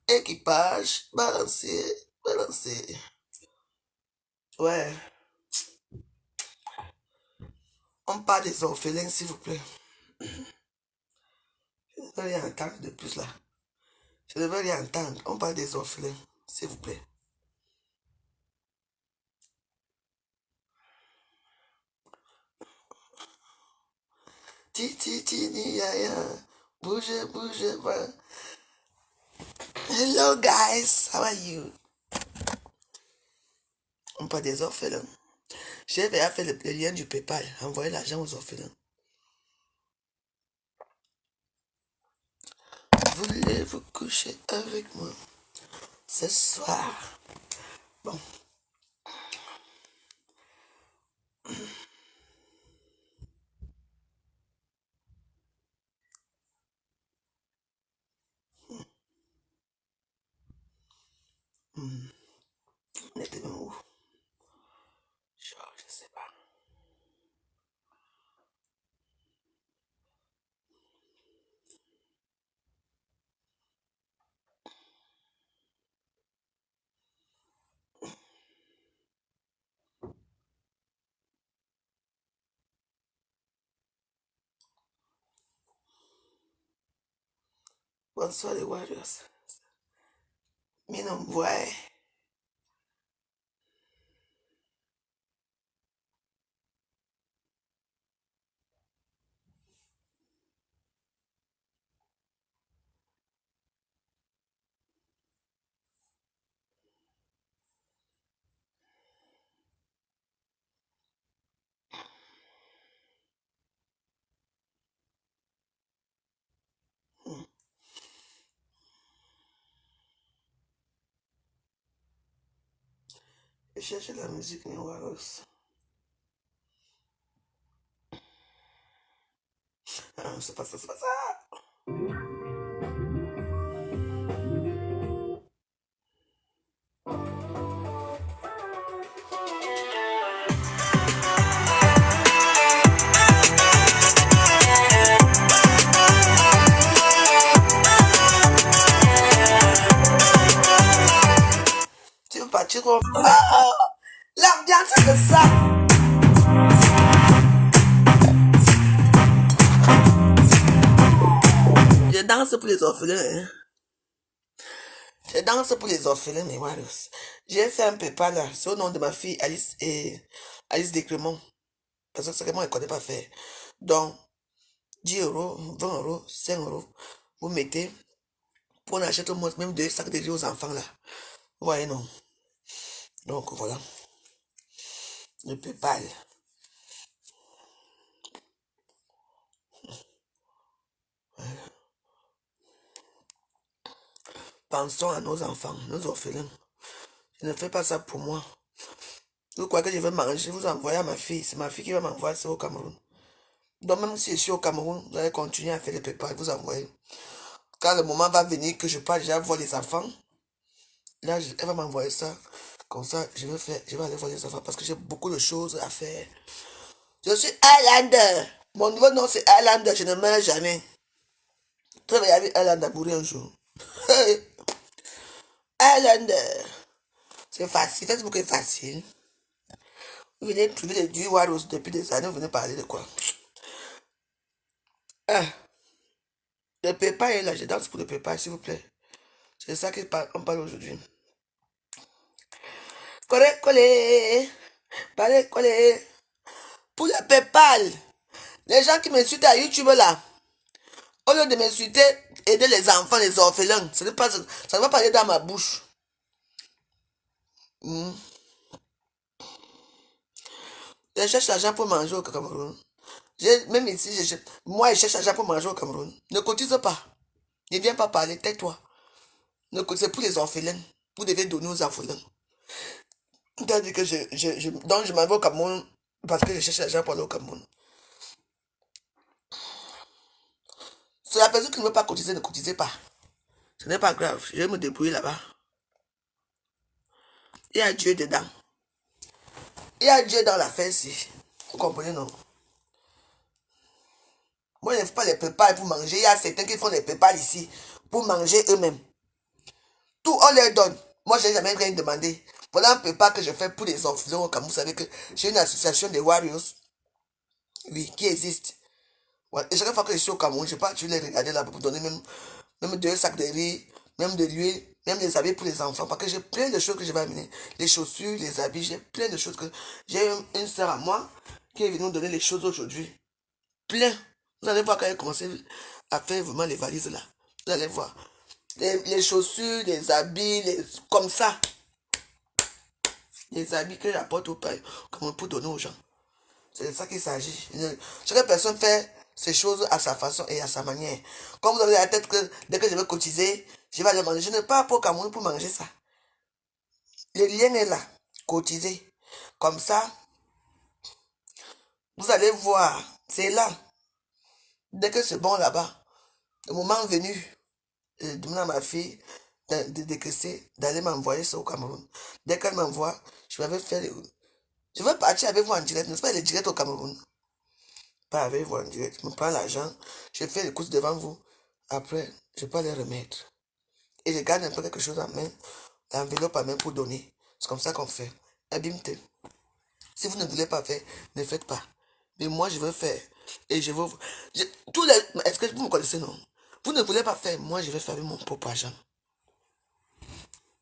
équipage, balancez, balancez. Ouais. On parle des orphelins, s'il vous plaît. Je ne veux rien entendre de plus là. Je ne veux rien entendre. On parle des orphelins, s'il vous plaît. Titi, ni ya. Bouge, bouge, voilà. Hello guys, how are you? On parle des orphelins. J'ai fait le lien du PayPal, envoyer l'argent aux orphelins. Voulez-vous coucher avec moi ce soir? Bon. On était même où? Genre, je sais pas. Bonsoir les Warriors. Mi non vuoi. Je cherche la musique, mes Warriors. Ah, c'est pas ça, c'est pas ça. Tu veux partir au... Ah, l'ambiance c'est ça. Je danse pour les orphelins, hein. Je danse pour les orphelins, mes Warriors. J'ai fait un PayPal là, c'est au nom de ma fille Alice et Alice Descrémont. Parce que c'est que moi, elle ne connaît pas faire. Donc, 10 euros, 20 euros, 5 euros, vous mettez pour on achète au moins même 2 sacs de riz aux enfants là. Vous voyez, non? Donc, voilà. Le PayPal. Pensons à nos enfants, nos orphelins. Je ne fais pas ça pour moi. Vous croyez que je vais manger, vous envoyez à ma fille. C'est ma fille qui va m'envoyer ça au Cameroun. Donc même si je suis au Cameroun, vous allez continuer à faire les PayPal, vous envoyez. Quand le moment va venir que je parle déjà voir les enfants, là, elle va m'envoyer ça. Comme ça, je vais aller voir les enfants parce que j'ai beaucoup de choses à faire. Je suis Highlander. Mon nouveau nom c'est Highlander, je ne meurs jamais. Tu vas y aller Highlander mourir un jour. Highlander. C'est facile, Facebook est facile. Vous venez trouver les dieux Warriors depuis des années, vous venez parler de quoi? Ah, le PayPal est là, je danse pour le PayPal, s'il vous plaît. C'est ça qu'on parle aujourd'hui. Collé, collé. Parlez, collé. Pour le PayPal, les gens qui m'insultent à YouTube là, au lieu de m'insulter, aider les enfants, les orphelins, ça ne va pas aller dans ma bouche. Je cherche l'argent pour manger au Cameroun. Même ici, moi, je cherche l'argent pour manger au Cameroun. Ne cotise pas. Ne viens pas parler, tais-toi. C'est pour les orphelins. Vous devez donner aux orphelins. C'est-à-dire que donc je m'en vais au Cameroun parce que je cherche l'argent pour aller au Cameroun. C'est la personne qui ne veut pas cotiser, ne cotisez pas. Ce n'est pas grave, je vais me débrouiller là-bas. Il y a Dieu dedans. Il y a Dieu dans l'affaire ici. Vous comprenez, non? Moi, je ne fais pas les PayPal pour manger. Il y a certains qui font les PayPal ici pour manger eux-mêmes. Tout, on leur donne. Moi, je n'ai jamais rien demandé. Voilà un peu pas que je fais pour les orphelins. Comme vous savez que j'ai une association des Warriors. Oui, qui existe. Ouais. Et chaque fois que je suis au Cameroun, je pars, tu les regarder là pour donner même 2 sacs de riz, même de l'huile, même des habits pour les enfants. Parce que j'ai plein de choses que je vais amener. Les chaussures, les habits, j'ai plein de choses que... J'ai une soeur à moi qui est venue nous donner les choses aujourd'hui. Plein. Vous allez voir quand elle commence à faire vraiment les valises là. Vous allez voir. Les chaussures, les habits, comme ça. Les habits que j'apporte au pays, comme pour donner aux gens. C'est de ça qu'il s'agit. Chaque personne fait ces choses à sa façon et à sa manière. Comme vous avez la tête que dès que je vais cotiser, je vais aller manger. Je n'ai pas pour Cameroun pour manger ça. Le lien est là. Cotiser. Comme ça, vous allez voir. C'est là. Dès que c'est bon là-bas, le moment venu, je demande à ma fille de décaisser, d'aller m'envoyer ça au Cameroun. Dès qu'elle m'envoie, je vais faire je vais partir avec vous en direct, n'est-ce pas, les directs au Cameroun. Pas avec vous en direct. Je me prends l'argent, je fais les courses devant vous. Après, je peux les remettre. Et je garde un peu quelque chose en main, l'enveloppe en main pour donner. C'est comme ça qu'on fait. Abimte. Si vous ne voulez pas faire, ne faites pas. Mais moi, je veux faire. Et je veux... Est-ce que vous me connaissez, non? Vous ne voulez pas faire, moi, je vais faire avec mon propre argent.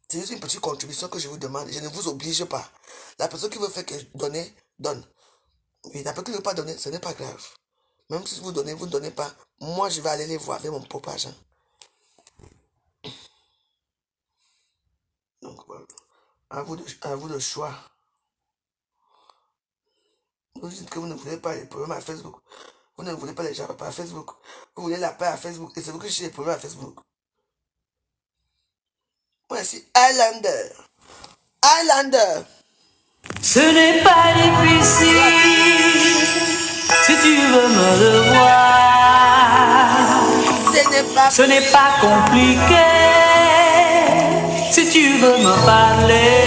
C'est juste une petite contribution que je vous demande. Je ne vous oblige pas. La personne qui veut faire que donner, donne. Oui, la personne qui ne veut pas donner, ce n'est pas grave. Même si vous donnez, vous ne donnez pas. Moi, je vais aller les voir avec mon propre argent. Donc, voilà. À vous de choix. Vous dites que vous ne voulez pas les problèmes à Facebook. Vous ne voulez pas les gens à Facebook. Vous voulez la paix à Facebook. Et c'est vous que j'ai les problèmes à Facebook. Moi, je suis Highlander. Highlander. Ce n'est pas difficile si tu veux me le voir. Ce n'est pas compliqué si tu veux me parler.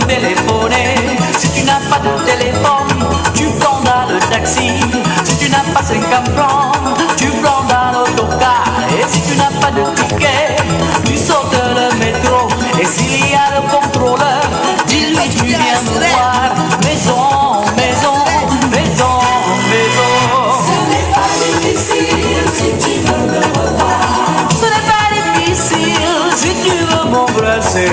Téléphoner. Si tu n'as pas de téléphone, tu prendras le taxi. Si tu n'as pas 50 francs, tu prendras l'autocar. Et si tu n'as pas de ticket, tu sautes le métro. Et s'il y a le contrôleur, dis-lui tu viens me voir. Maison, maison, maison, maison. Ce n'est pas difficile si tu veux me revoir. Ce n'est pas difficile si tu veux m'embrasser.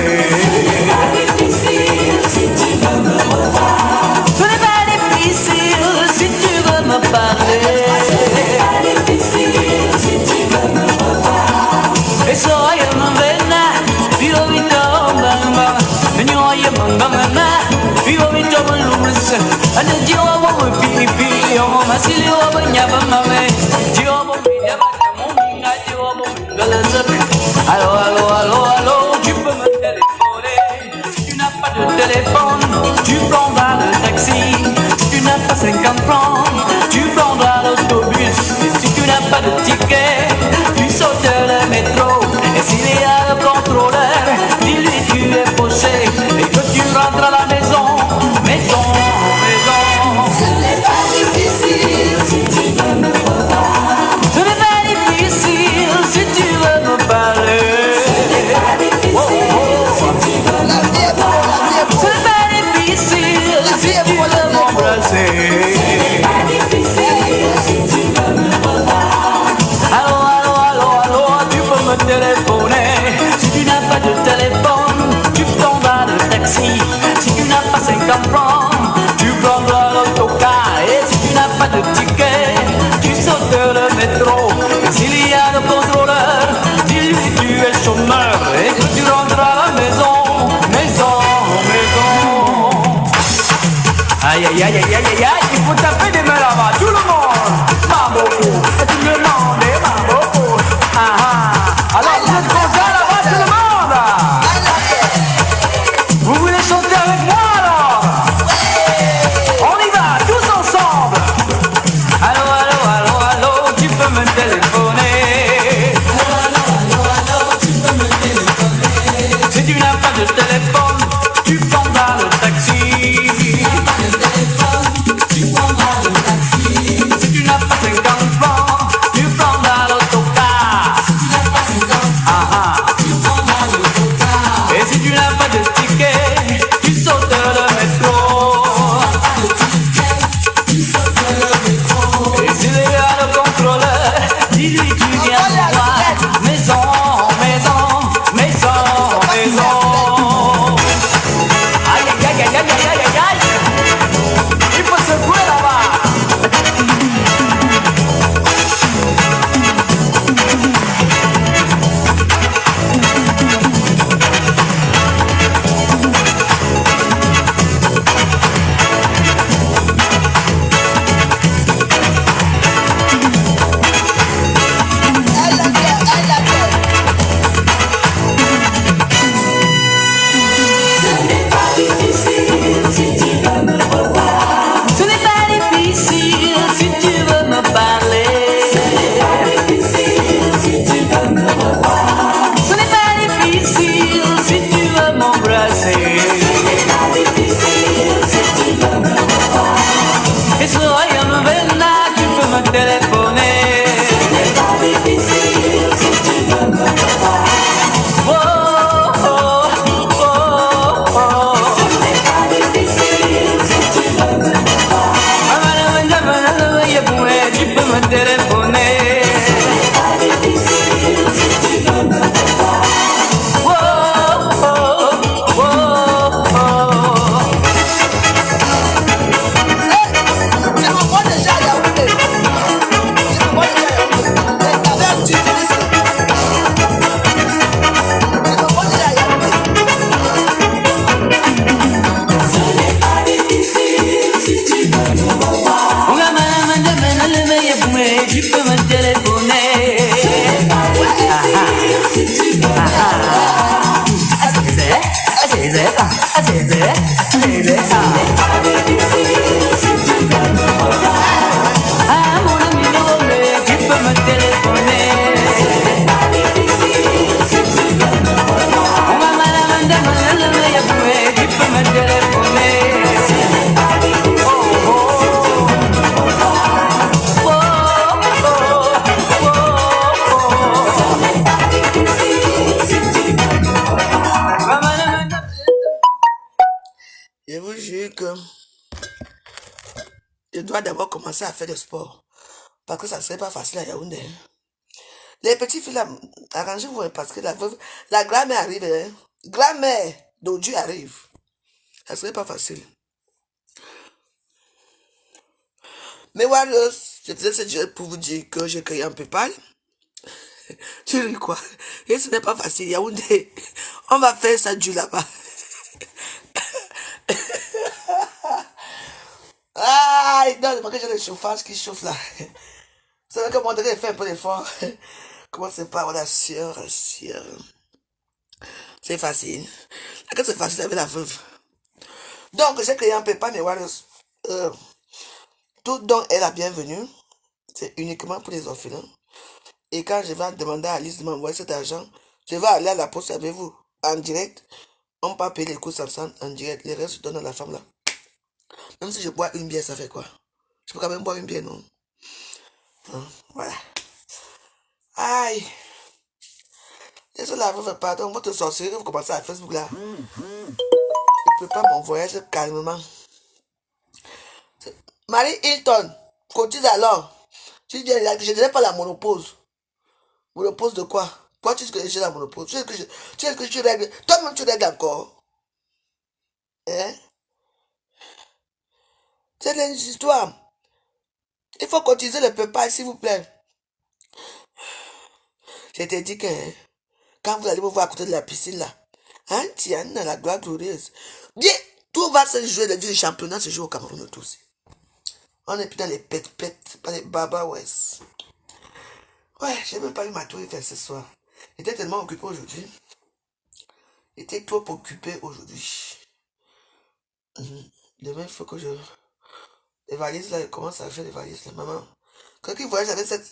Allô, allô, allô, allô, tu peux me téléphoner. Si tu n'as pas de téléphone, tu prendras le taxi. Si tu n'as pas 50 francs, tu prendras l'autobus. Et si tu n'as pas de ticket, tu sautes le métro. Et s'il y a le contrôleur, dis-lui tu es fauché et que tu rentres à la maison. Maison, maison. Ce n'est pas difficile si tu veux me revoir. Ce n'est pas difficile si tu veux me parler. Ce n'est pas difficile si tu veux me revoir. Ce n'est pas difficile si tu veux m'embrasser. Ce n'est pas difficile si tu veux me revoir. Allô, allô, allô, allô, tu peux me téléphoner. Si tu n'as pas de téléphone, tu prendras le taxi. Si tu n'as pas 50 francs, tu prendras l'autocar. Et si tu n'as pas de ticket, tu sautes le métro. Et s'il y a le contrôleur, dis-lui tu es chômeur et que tu rentres à la maison, maison, maison. Aïe aïe aïe aïe aïe aïe, il faut taper des mains là-bas, tout le monde. Mambo, tout le monde est mambo. Ah ah. Alors vous êtes contents là-bas, tout le monde? Vous voulez chanter avec moi alors? On y va, tous ensemble. Allô, allô, allô, allô, tu peux me téléphoner. Si tu n'as pas de téléphone, tu prendras le taxi. Si tu n'as pas 50 francs, tu prendras l'autocar. Ah ah. Et si tu n'as pas de ticket, tu sautes le métro. Et si les gars le contrôleur, dis-lui tu viens me voir. Maison, maison, maison, maison. Aïe aïe aïe aïe aïe aïe aïe aïe. Il faut secouer là-bas. Ce n'est pas difficile si tu veux me parler. Ce n'est pas difficile si tu veux me revoir. Ce n'est pas difficile si tu veux m'embrasser. Ce n'est pas difficile si tu veux me revoir. Et ce royaume Vena, tu peux me téléphoner. Ce n'est pas difficile si tu veux me revoir. Oh, oh, oh, oh. Ce n'est pas difficile si tu veux me revoir. Tu peux me téléphoner. Ce n'est pas difficile si tu veux me revoir. Oh, oh, oh, oh. Je m'envoie déjà à Yaoundé. Avec un tube disque. Je m'envoie déjà à Yaoundé. Ce n'est pas difficile si tu veux me revoir. Tu peux me téléphoner. Ce n'est pas difficile si tu veux me revoir. Ah mon ami Lomé, tu peux me téléphoner. Ce n'est pas difficile si tu veux me revoir. Tu peux me téléphoner. Ce n'est pas difficile si tu veux me revoir. Je vous jure que je dois d'abord commencer à faire du sport. Parce que ça ne serait pas facile à Yaoundé. Les petits filles là, arrangez-vous hein, parce que la grand-mère arrive. Hein. Grand-mère d'Odu arrive. Ça ne serait pas facile. Mais Warriors, je faisais ce jeu pour vous dire que j'ai créé un PayPal. Tu ris quoi? Et ce n'est pas facile. Yaoundé, on va faire ça du là-bas. Ah, non, c'est parce que j'ai le chauffage qui chauffe là. Vous savez que mon degré fait un peu d'effort. Comment c'est pas, voilà, sûr. C'est facile. Que c'est facile avec la veuve. Donc, j'ai créé un PayPal, mais Warriors. Tout don est la bienvenue. C'est uniquement pour les orphelins. Et quand je vais demander à Alice de m'envoyer cet argent, je vais aller à la poste avec vous, en direct. On peut payer les coûts Samsung en direct. Les restes, je donne à la femme là. Même si je bois une bière, ça fait quoi? Je peux quand même boire une bière, non? Hein, voilà. Aïe. Désolé, la veuve, pardon. Votre sorcière, vous commencez à Facebook là. Je ne peux pas m'envoyer calmement. Marie Hilton, cotise alors. Tu dis, je ne dirais pas la monopause. Monopause de quoi? Pourquoi tu dis que j'ai la monopause? Tu dis que tu règles. Toi-même, tu règles encore. Hein? C'est une histoire. Il faut cotiser le PayPal, s'il vous plaît. Je t'ai dit que quand vous allez me voir à côté de la piscine là, hein, Tiana, la gloire glorieuse. Dis, Tout va se jouer, le championnat se joue au Cameroun tous. On est plus dans les pètes, pas les baba ouais. Ouais, j'ai même pas eu ma tour faire ce soir. J'étais tellement occupé aujourd'hui. J'étais trop occupé aujourd'hui. Demain, il faut que je... Les valises là, comment ça fait les valises là, maman? Quand il voyage avec cette...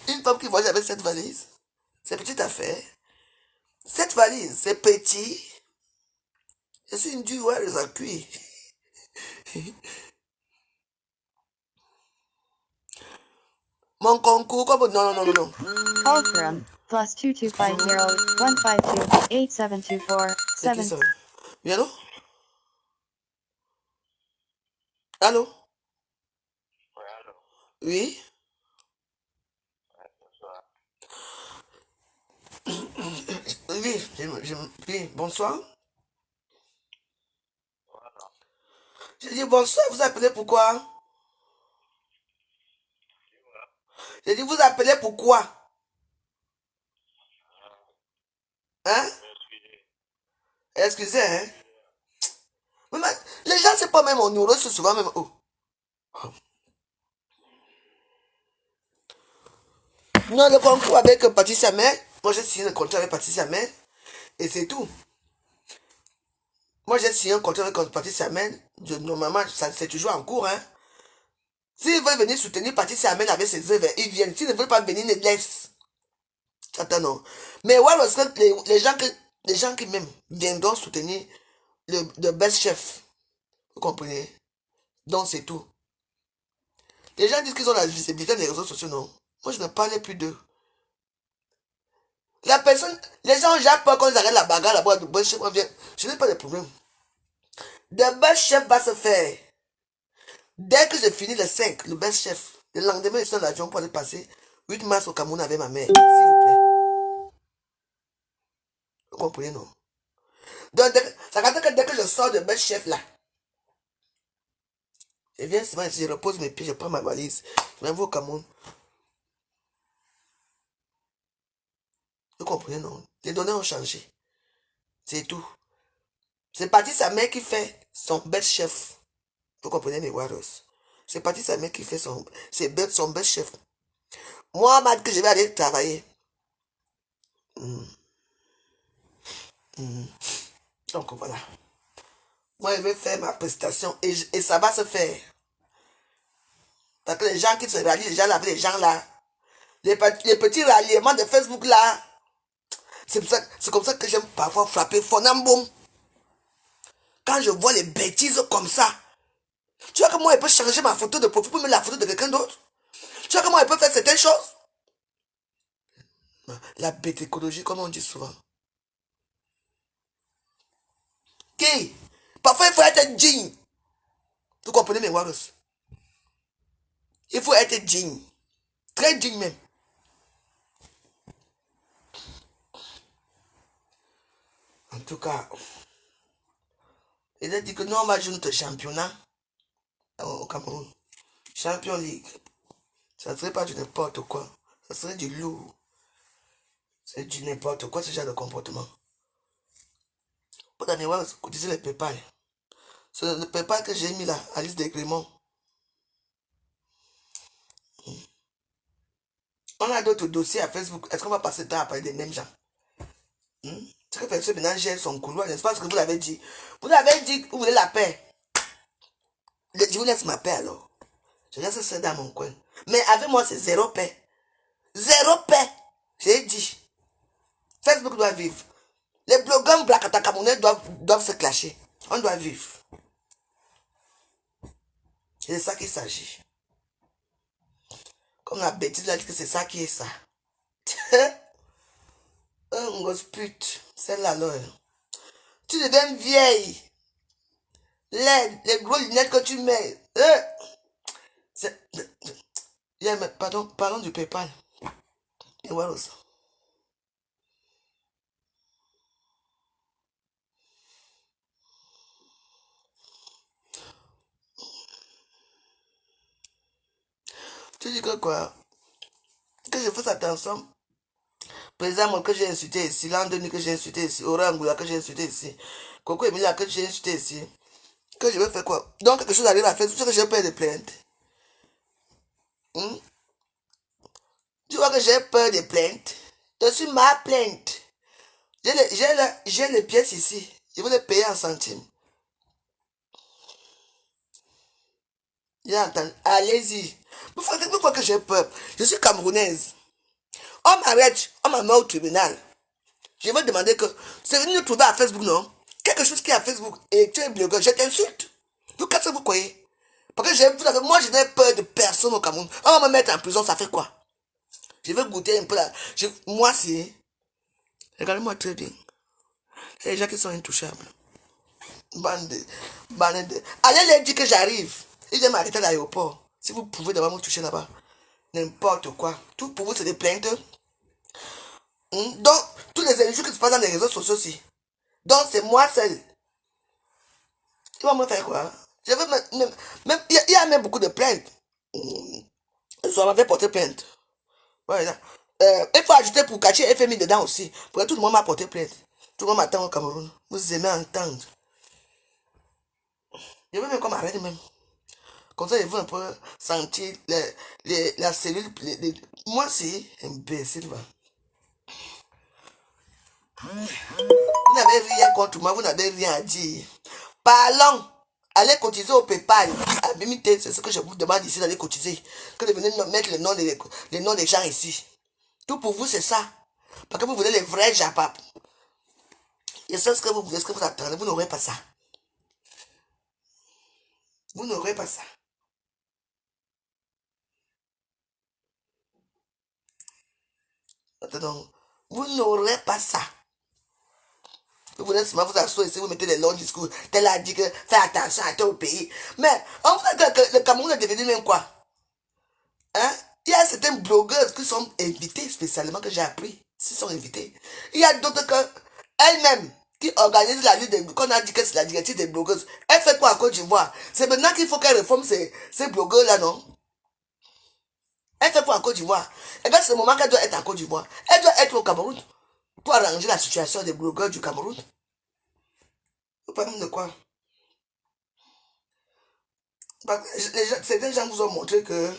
Une femme qui voyage avec cette valise. C'est petite affaire. Cette valise, c'est petit. Je suis une dure, ouais, les appuis. Mon concours, comme... Non. Call from +2250 152 8724 C'est qui 7. ça? Oui, allô? Allô? Oui? Oui, oui, bonsoir. J'ai dit bonsoir, vous appelez pourquoi? J'ai dit vous appelez pourquoi? Hein? Excusez, hein? Mais les gens, c'est pas même mon numéro, c'est souvent même... Oh. Non, le concours avec Patricia Mel. Moi, j'ai signé le contrat avec Patricia Mel. Et c'est tout. Moi, j'ai signé un contrat avec Patricia Mel. Normalement, c'est toujours en cours, hein? S'ils veulent venir soutenir Patricia Mel avec ses œuvres, ils viennent. S'ils ne veulent pas venir, ils les laissent. Attends, non. Mais ouais, les gens qui même viendront soutenir le best chef. Vous comprenez? Donc, c'est tout. Les gens disent qu'ils ont la visibilité des réseaux sociaux, non? Moi, je ne parlais plus d'eux. La personne, les gens ont déjà peur quand ils arrêtent la bagarre là-bas, le best chef vient. Je n'ai pas de problème. Le best chef va se faire. Dès que j'ai fini le 5, le best chef, le lendemain, je suis dans l'avion pour aller passer 8 mars au Cameroun avec ma mère. S'il vous plaît. Vous comprenez, non? Donc, ça veut dire que dès que je sors de best chef là, je viens souvent ici, je repose mes pieds, je prends ma valise, je m'envoie au Cameroun. Vous comprenez, non? Les données ont changé. C'est tout. C'est parti sa mère qui fait son best chef. Vous comprenez mes warriors? C'est parti sa mère qui fait son best chef. Moi, on m'a dit que je vais aller travailler. Donc voilà. Moi, je vais faire ma prestation et ça va se faire. Parce que les gens qui se rallient, les gens là, les petits ralliements de Facebook là, c'est comme ça que j'aime parfois frapper Fonamboum. Quand je vois les bêtises comme ça, tu vois que moi, je peux changer ma photo de profil pour mettre la photo de quelqu'un d'autre. Tu vois comment elle peut faire certaines choses? La bête écologie, comme on dit souvent. Qui? Parfois, il faut être digne. Vous comprenez mes warriors? Il faut être digne. Très digne même. En tout cas, il a dit que nous, on va jouer notre championnat au Cameroun. Champion League. Ça ne serait pas du n'importe quoi. Ça serait du lourd. C'est du n'importe quoi, ce genre de comportement. Pour les voir, cotiser les PayPal. C'est le PayPal que j'ai mis là, à liste d'agrément. On a d'autres dossiers à Facebook. Est-ce qu'on va passer le temps à parler des mêmes gens? C'est que personne maintenant gère son couloir, n'est-ce pas ce que vous l'avez dit? Vous avez dit que vous voulez la paix. Je vous laisse ma paix alors. Je laisse ça dans mon coin. Mais avec moi, c'est zéro paix. Zéro paix. J'ai dit. Facebook doit vivre. Les blogueurs Blakata Camerounais doivent se clasher. On doit vivre. C'est de ça qu'il s'agit. Comme la bêtise a dit que c'est ça qui est ça. Un gosse pute. Celle-là, là. Tu deviens vieille. Les gros lunettes que tu mets. Pardon, parlons du PayPal. Et voilà ça. Tu dis que quoi? Que je fasse attention. Président que j'ai insulté ici, l'an 2000 que j'ai insulté ici, Orangoula que j'ai insulté ici, Coco Emilia que j'ai insulté ici. Que je vais faire quoi? Donc, quelque chose arrive à Facebook, tu vois que j'ai peur de plainte. Tu vois que j'ai peur de plainte. Je suis ma plainte. J'ai les pièces ici. Je vais les payer en centimes. J'ai entendu. Allez-y. Pourquoi que j'ai peur? Je suis camerounaise. On m'arrête, on m'a mis au tribunal. Je vais demander que c'est venu nous trouver à Facebook, non? Quelque chose qui est à Facebook et tu es blogueur, je t'insulte. Vous qu'est-ce que vous croyez? Parce que moi, je n'ai peur de personne au Cameroun. On va me mettre en prison, ça fait quoi? Je vais goûter un peu là. Moi, c'est. Regardez-moi très bien. Il y a des gens qui sont intouchables. Allez leur dire que j'arrive. Ils viennent m'arrêter à l'aéroport. Si vous pouvez d'abord me toucher là-bas. N'importe quoi. Tout pour vous, c'est des plaintes. Donc, tous les émissions qui se passent dans les réseaux sociaux aussi. Donc, c'est moi seul. Ils vont me faire quoi? Je veux même, il y a même beaucoup de plaintes. Ça m'avait porté plainte. Voilà. Il faut ajouter pour cacher FMI dedans aussi. Pour que tout le monde m'a porté plainte. Tout le monde m'attend au Cameroun. Vous aimez entendre. Je veux même qu'on m'arrête même. Comme ça, je veux un peu sentir la cellule. Moi, c'est imbécile. Vous n'avez rien contre moi, vous n'avez rien à dire. Parlons. Allez cotiser au PayPal. C'est ce que je vous demande ici d'aller cotiser. Que de venir mettre les noms des gens ici. Tout pour vous, c'est ça. Parce que vous voulez les vrais japap. Et c'est ce que vous voulez, ce que vous attendez. Vous n'aurez pas ça. Vous n'aurez pas ça. Attends, vous n'aurez pas ça. Vous voulez seulement vous asseoir ici, vous mettez des longs discours. Tel a dit que fais attention à ton pays. Mais on vous dit que le Cameroun est devenu même quoi? Hein? Il y a certaines blogueuses qui sont invitées spécialement, que j'ai appris. S'ils sont invités. Il y a d'autres que elles-mêmes qui organisent la lutte qu'on a dit que c'est la directive des blogueuses. Elle fait quoi à Côte d'Ivoire? C'est maintenant qu'il faut qu'elle réforme ces blogueurs-là, non? Elle fait quoi en Côte d'Ivoire? Et bien, c'est le moment qu'elle doit être en Côte d'Ivoire. Elle doit être au Cameroun pour arranger la situation des blogueurs du Cameroun. Vous parlez de quoi? Parce que certains gens vous ont montré que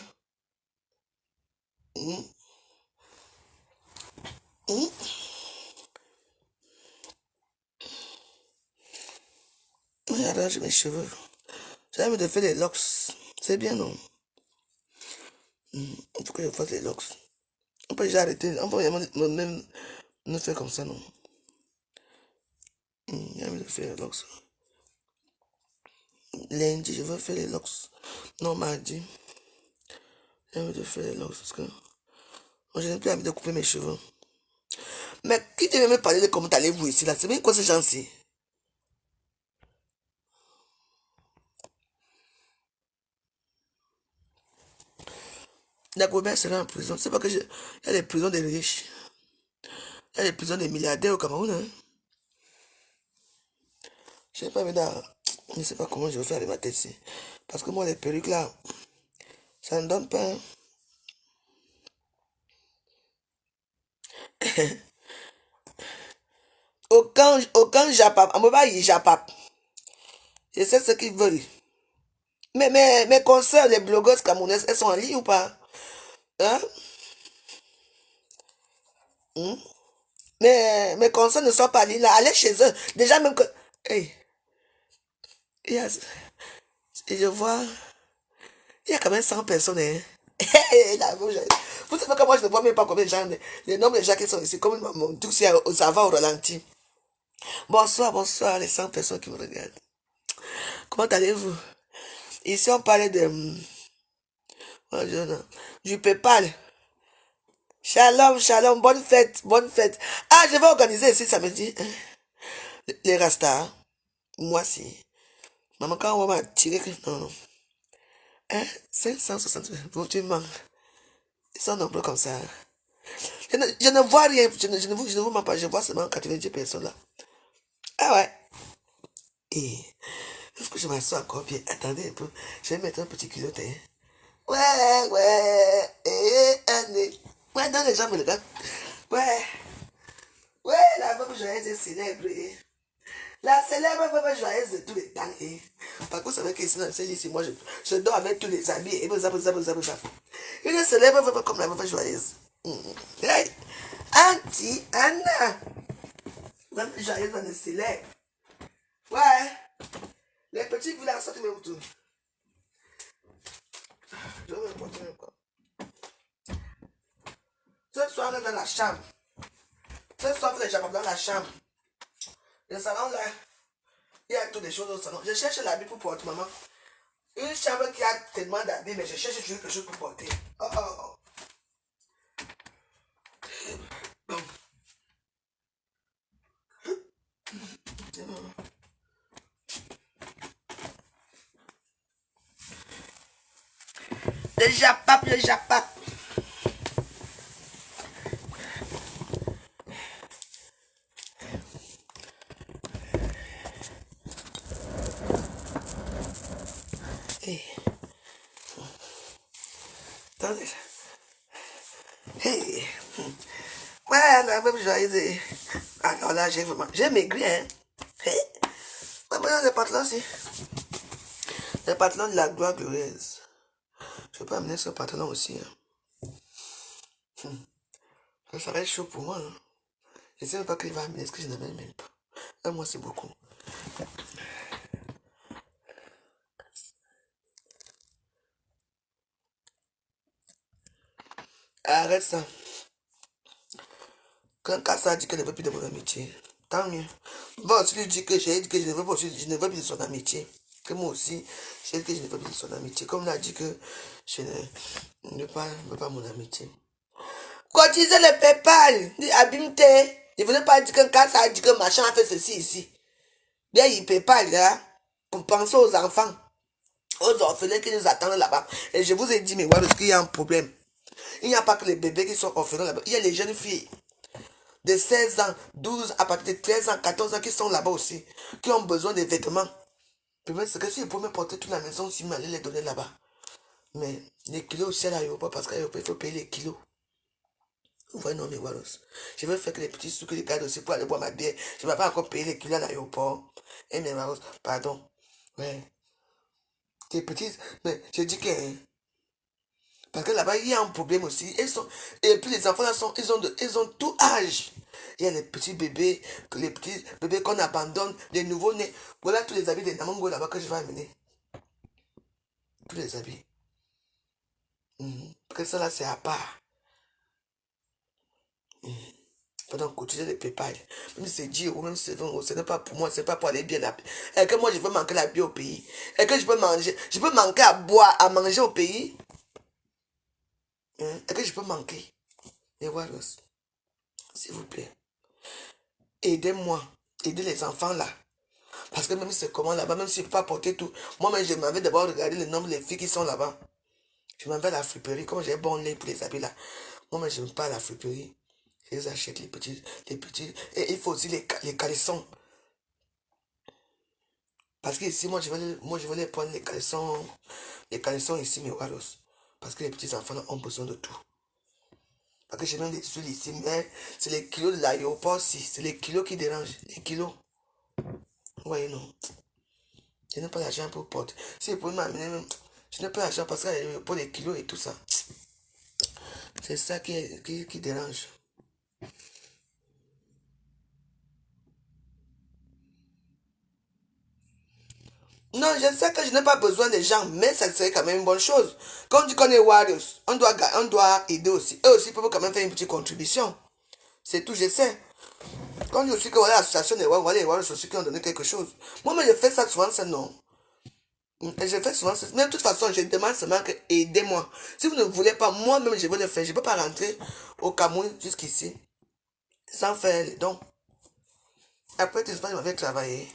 j'arrange mes cheveux. J'ai envie de faire les locks. C'est bien, non? Il faut que je fasse les locks. On peut déjà arrêter. On peut même me faire comme ça, non? J'ai envie de faire les locks. Lundi, je veux faire les locks. Non, mardi. J'ai envie de faire les locks parce que moi, je n'ai plus envie de couper mes cheveux. Mais qui devait me parler de comment allez-vous ici là? C'est bien quoi ces gens-ci? Dagobert sera en prison. C'est pas que il y a les prisons des riches. Il y a les prisons des milliardaires au Cameroun. Hein? Je n'ai pas envie je ne sais pas comment je vais faire avec ma tête ici. Parce que moi, les perruques là, ça ne donne pas. Aucun japap. On ne peut pas y japap. Je sais ce qu'ils veulent. Mais mes consoeurs, les blogueuses camerounaises, elles sont en ligne ou pas? Hein? Mais mes consoeurs ne sont pas en ligne là. Allez chez eux. Déjà même que. Hey. Et je vois. Il y a quand même 100 personnes. Hein? Vous savez que moi je ne vois même pas combien de gens. Les nombres de gens qui sont ici. Comme mon truc, ça va au ralenti. Bonsoir les 100 personnes qui me regardent. Comment allez-vous? Ici on parlait du PayPal. Shalom, bonne fête. Ah, je vais organiser ici samedi. Les Rastas. Moi si. Maman, quand on va m'attirer. Non. 560. Tu manques. Ils sont nombreux comme ça. Je ne vois rien. Je ne vous mens pas. Je vois seulement 90 personnes là. Ah ouais. Et est-ce que je m'assois encore bien? Attendez un peu. Je vais mettre un petit culot. Hein. Ouais. Ouais, dans les gens me regardent. Ouais, la femme joyeuse est célèbre. La célèbre femme joyeuse de tous les temps. Parce que vous savez qu'ici, dans ce lit, moi, je dors avec tous les habits. Et ça. Une se lève comme la meuf joyeuse. Hey, Auntie Anna. Même joyeuse, on se lève. Ouais. Les petits vous la sortent, mais où tout. Je vais me porter encore. Ce soir, on est dans la chambre. Ce soir, les gens dans la chambre. Le salon là, il y a toutes les choses au salon. Je cherche l'habit pour porter, maman. Une chambre qui a tellement d'habits, mais je cherche toujours quelque chose pour porter. Oh. Bon. Le japap. Hey. Attendez. Hey. Ouais, la même joyeuse. Alors là, j'ai maigri, hein. Hey. Maman, les pantalons aussi. Les pantalons de la gloire glorieuse. Je peux amener ce pantalon aussi. Hein. Ça va être chaud pour moi. Hein. Je ne sais même pas qu'il va amener ce que je n'avais même pas. Moi, c'est beaucoup. Arrête ça. Quand Kassa dit qu'elle ne veut plus de mon amitié, tant mieux. Va aussi lui dire que j'ai dit que je ne veux plus de son amitié. Que moi aussi, j'ai dit que je ne veux plus de son amitié. Comme il a dit que je ne veux pas mon amitié. Quand tu disais le PayPal, abîme. Je ne voulais pas dire que Kassa a dit que machin a fait ceci ici. Bien, il PayPal là, pour penser aux enfants, aux orphelins qui nous attendent là-bas. Et je vous ai dit, mais voilà, parce qu'il y a un problème. Il n'y a pas que les bébés qui sont orphelins là-bas. Il y a les jeunes filles de 16 ans, 12, à partir de 13 ans, 14 ans qui sont là-bas aussi, qui ont besoin de vêtements. Peut-être c'est que si je pouvais me porter toute la maison, si m'allais les donner là-bas. Mais les kilos aussi à l'aéroport, parce qu'à l'aéroport, il faut payer les kilos. Vous voyez, non, mais voilà. Je veux faire que les petits sous que les gars aussi pour aller boire ma bière. Je ne vais pas encore payer les kilos à l'aéroport. Eh, mais Maros, pardon. Ouais. Tes petits, mais je dis que. Parce que là-bas, il y a un problème aussi. Et puis les enfants là ils ont tout âge. Il y a les petits bébés qu'on abandonne, les nouveaux-nés. Voilà tous les habits des Namango là-bas que je vais amener. Tous les habits. Parce que ça là, c'est à part. Pendant qu'on utilise les PayPal. Même si c'est 10 euros, même si c'est 20 euros, ce n'est pas pour moi, ce n'est pas pour aller bien là. Et que moi, je veux manquer la vie au pays. Et que je peux manquer à boire, à manger au pays. Et que je peux manquer. Et voilà, s'il vous plaît. Aidez-moi. Aidez les enfants là. Parce que même si c'est comment là-bas, même si je ne peux pas porter tout. Moi-même, je m'avais d'abord regardé le nombre de filles qui sont là-bas. Je m'en vais à la friperie. Comme j'ai bon lait pour les habits là. Moi-même, je n'aime pas la friperie. Je les achète les petits. Et il faut aussi les caleçons. Parce que ici, moi, je vais les prendre les caleçons. Les caleçons ici, mes waros. Parce que les petits enfants là, ont besoin de tout. Parce que j'ai même des huiles ici, mais c'est les kilos de l'aéroport aussi. C'est les kilos qui dérangent. Les kilos. Vous voyez, non. Je n'ai pas l'argent pour porter. Si vous pouvez m'amener même. Je n'ai pas l'argent parce que pour les kilos et tout ça. C'est ça qui dérange. Non, je sais que je n'ai pas besoin des gens, mais ça serait quand même une bonne chose. Quand on dit qu'on est warriors, on doit aider aussi. Eux aussi peuvent quand même faire une petite contribution. C'est tout, je sais. Quand on dit aussi que voilà, l'association des warriors, les warriors aussi qui ont donné quelque chose. Moi-même, je fais ça souvent, c'est non. Et je fais souvent ça. Mais de toute façon, je demande seulement que aidez-moi. Si vous ne voulez pas, moi-même, je vais le faire. Je ne peux pas rentrer au Cameroun jusqu'ici sans faire les dons. Après, tu sais pas, je m'avais travaillé.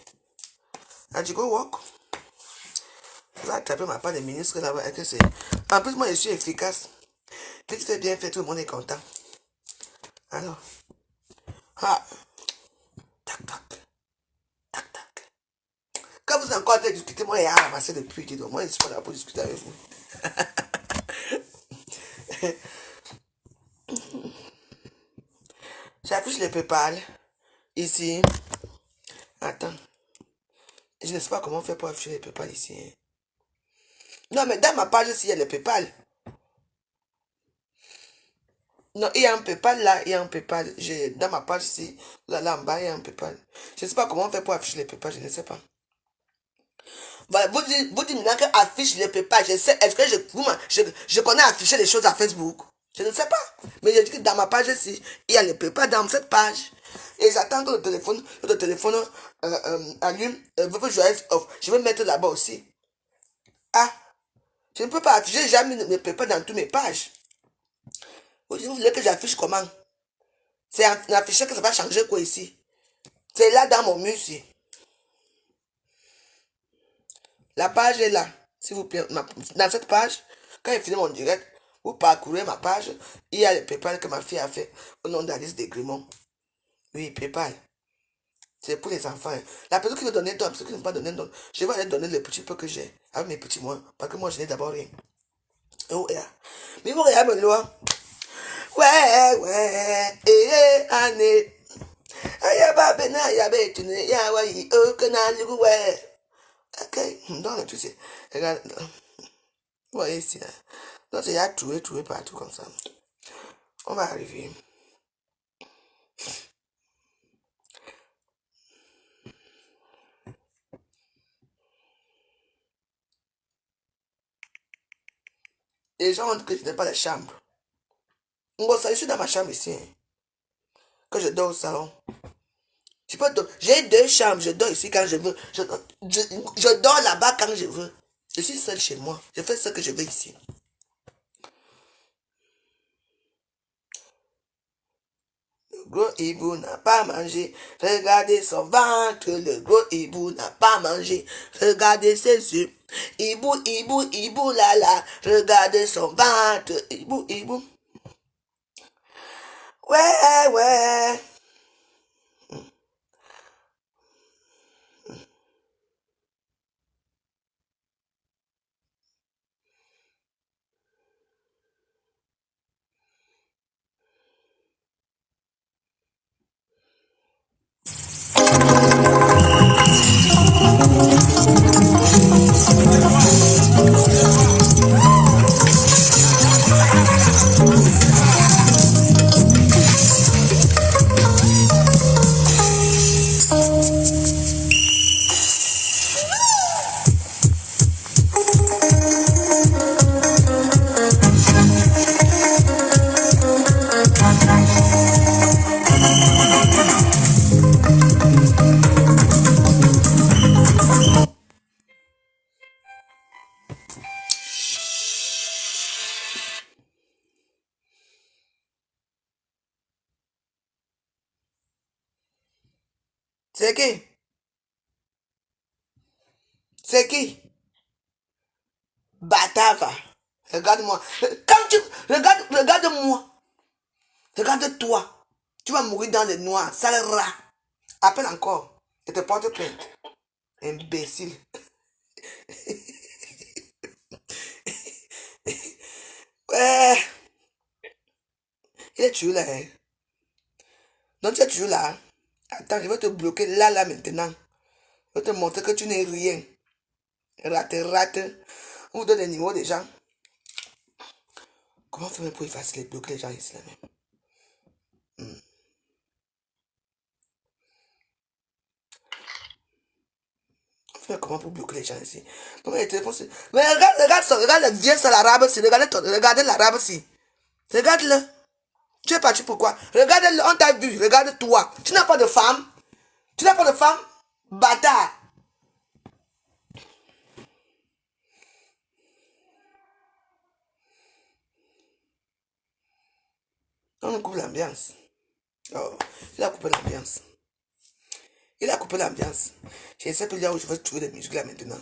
I go work. Je vais attraper ma part de ministre là-bas. En plus, moi, je suis efficace. Dès que tu fais bien fait, tout le monde est content. Alors. Ah. Tac, tac. Tac, tac. Quand vous êtes encore en train de discuter, moi, il y a ramassé depuis. Moi, je ne suis pas là pour discuter avec vous. J'affiche les PayPal. Ici. Attends. Je ne sais pas comment faire pour afficher les PayPal ici. Hein. Non, mais dans ma page, s'il y a les PayPal. Non, il y a un PayPal là, il y a un PayPal. Dans ma page ici, là en bas, il y a un PayPal. Je ne sais pas comment faire pour afficher les PayPal, je ne sais pas. Voilà, vous dites maintenant qu'affiche les PayPal. Je sais, est-ce que je connais afficher les choses à Facebook? Je ne sais pas. Mais je dis que dans ma page ici, il y a les PayPal dans cette page. Et j'attends que le téléphone allume. Je vais mettre là-bas aussi. Ah, je ne peux pas afficher, j'ai jamais mis mes PayPal dans toutes mes pages. Vous voulez que j'affiche comment? C'est un affichage que ça va changer quoi ici? C'est là dans mon mur ici. La page est là. S'il vous plaît, dans cette page, quand il finit mon direct, vous parcourez ma page. Il y a le PayPal que ma fille a fait au nom d'Alice Desgrémont. Oui, PayPal. C'est pour les enfants. Hein. La personne qui veut donner donne, la personne qui ne veut pas donner donne. Je vais aller donner le petit peu que j'ai avec mes petits moyens. Parce que moi, je n'ai d'abord rien. Oh, yeah. Mais vous regardez le loi. Ouais, année. Ayaba bena, yabe, tu n'es, yawaï, okana, ouais. Ok, donc tu sais, regarde, vous voyez ici, là. Donc il y a trouvé partout comme ça. On va arriver. Les gens ont dit que je n'ai pas de chambre. Bon, ça, je suis dans ma chambre ici. Hein. Que je dors au salon. J'ai 2 chambres, je dors ici quand je veux. Je dors là-bas quand je veux. Je suis seul chez moi. Je fais ce que je veux ici. Le gros hibou n'a pas mangé. Regardez son ventre. Le gros hibou n'a pas mangé. Regardez ses yeux. Hibou, là. Regardez son ventre. Hibou. Ouais. C'est qui? C'est qui? Batava. Regarde-moi. Quand tu... Regarde-moi. Regarde-toi. Tu vas mourir dans le noir. Sale rat. Appelle encore. Et te porte plainte. Imbécile. Ouais. Il est toujours là. Hein. Donc tu es toujours là. Attends, je vais te bloquer là maintenant. Je vais te montrer que tu n'es rien. Rate. On vous donne les numéros des gens. Comment faire pour effacer les bloquer les gens ici là même? Comment pour bloquer les gens ici? Non, mais les téléphones, mais regarde le vieux sale arabe ici. Regardez l'arabe ici. Regarde-le. Tu es parti pourquoi? Regarde-le, on t'a vu. Regarde-toi. Tu n'as pas de femme? Bâtard. On coupe l'ambiance. Oh, il a coupé l'ambiance. Je ne sais plus là où je vais trouver les musiques là maintenant.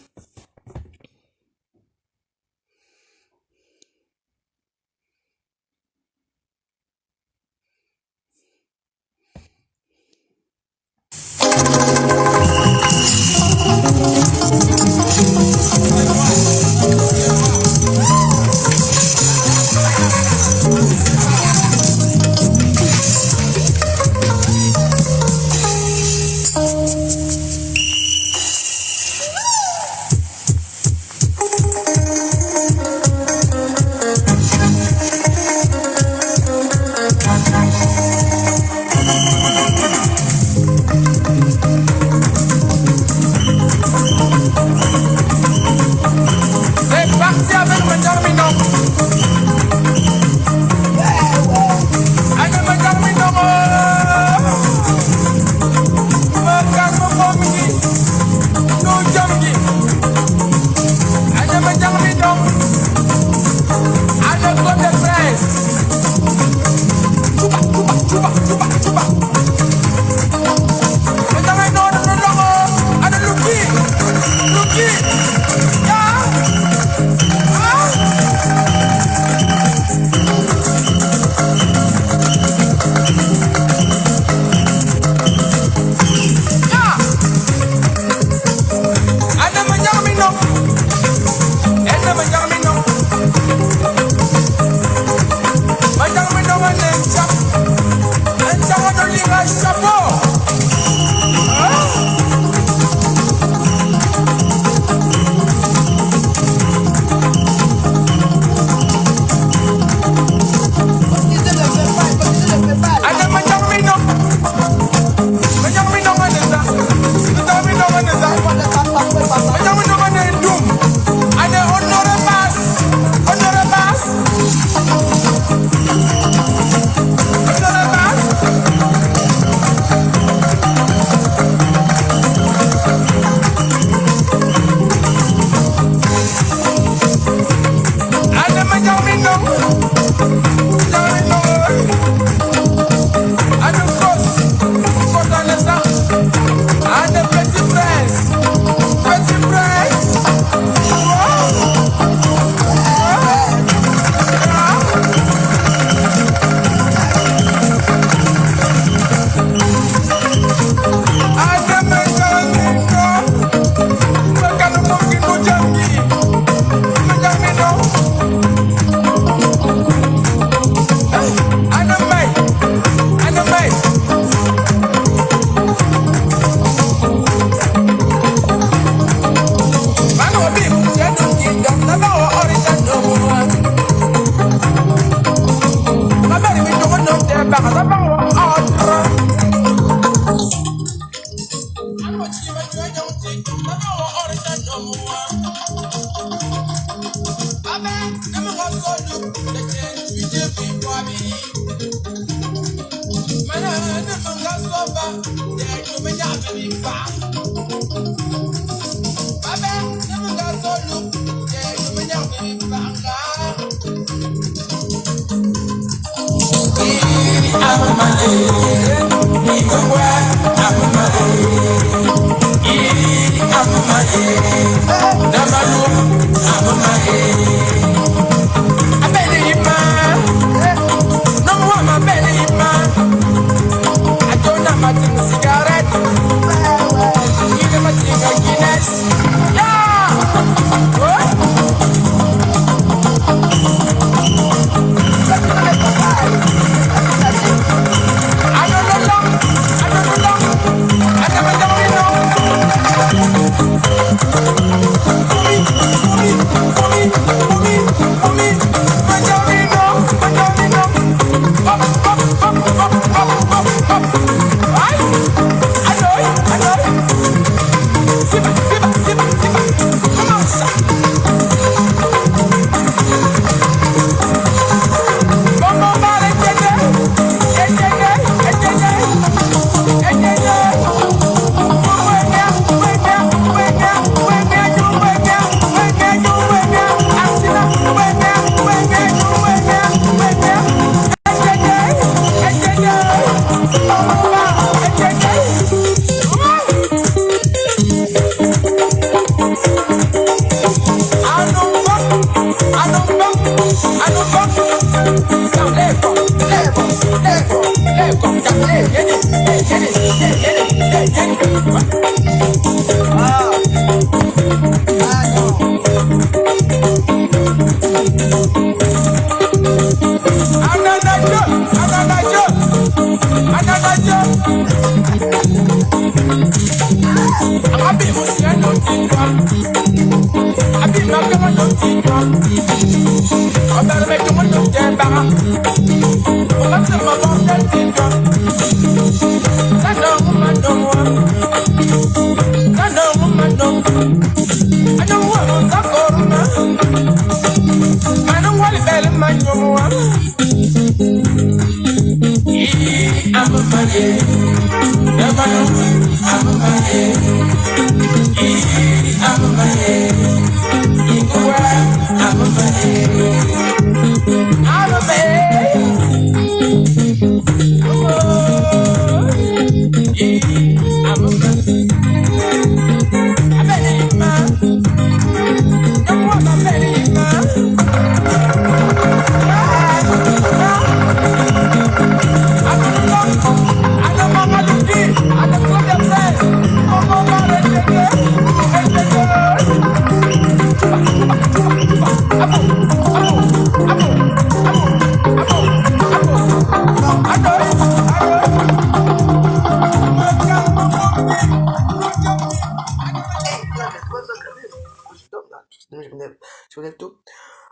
Je me lève tôt.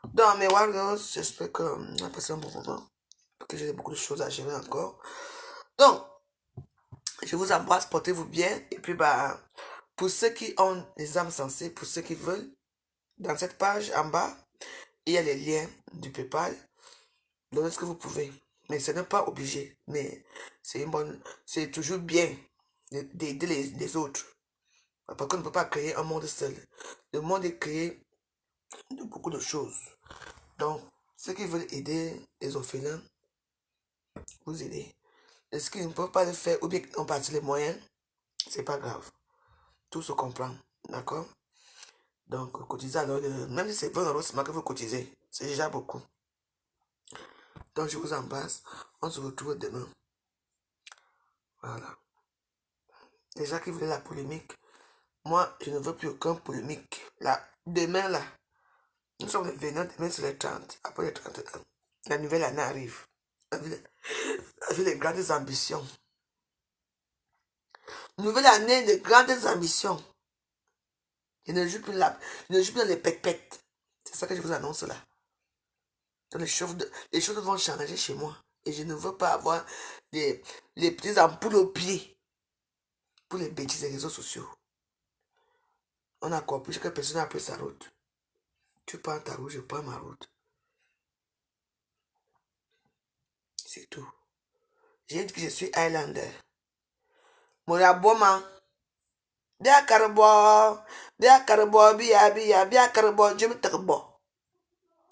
Donc, mes warriors, j'espère qu'on a passé un bon moment. Parce que j'ai beaucoup de choses à gérer encore. Donc, je vous embrasse, portez-vous bien. Et puis, bah, pour ceux qui ont les âmes sensées, pour ceux qui veulent, dans cette page en bas, il y a les liens du PayPal. Donnez ce que vous pouvez. Mais ce n'est pas obligé. Mais c'est toujours bien d'aider les autres. Parce qu'on ne peut pas créer un monde seul. Le monde est créé de beaucoup de choses. Donc, ceux qui veulent aider les orphelins, vous aidez. Et ceux qui ne peuvent pas le faire, ou bien qui n'ont pas les moyens, c'est pas grave. Tout se comprend. D'accord? Donc, cotisez alors, même si c'est 20 euros seulement que vous cotisez, c'est déjà beaucoup. Donc, je vous embrasse. On se retrouve demain. Voilà. Les gens qui voulaient la polémique, moi, je ne veux plus aucun polémique. Là, demain, là, nous sommes le 29, demain c'est le 30, après le 31. La nouvelle année arrive. Avec les grandes ambitions. Nouvelle année de grandes ambitions. Je ne joue plus là. Je ne joue plus dans les pètes-pètes. C'est ça que je vous annonce là. Donc les choses vont changer chez moi. Et je ne veux pas avoir les petites ampoules aux pieds pour les bêtises des réseaux sociaux. On a compris que personne n'a pris sa route. Tu prends ta route, je prends ma route. C'est tout. J'ai dit que je suis Highlander. Mora boma. Bia carbo. Bia carbo, bia carbo, je me tarbo.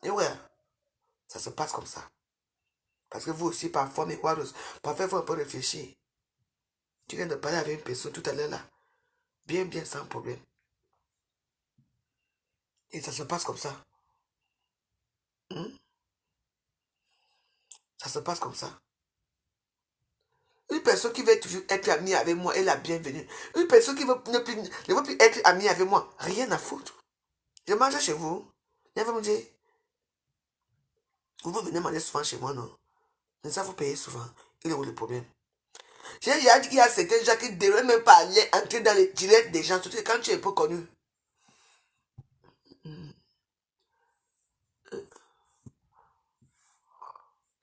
Et ouais, ça se passe comme ça. Parce que vous aussi, parfois, mes warriors, parfois, il faut un peu réfléchir. Tu viens de parler avec une personne tout à l'heure là. Bien, sans problème. Et ça se passe comme ça. Ça se passe comme ça. Une personne qui veut toujours être amie avec moi est la bienvenue. Une personne qui ne veut plus être amie avec moi, rien à foutre. Je mange chez vous. Viens me dire. Vous venez manger souvent chez moi, non? Mais ça, vous payez souvent. Il est où le problème? J'ai déjà dit qu'il y a certains gens qui ne devraient même pas aller entrer dans les directs des gens, surtout quand tu es un peu connu.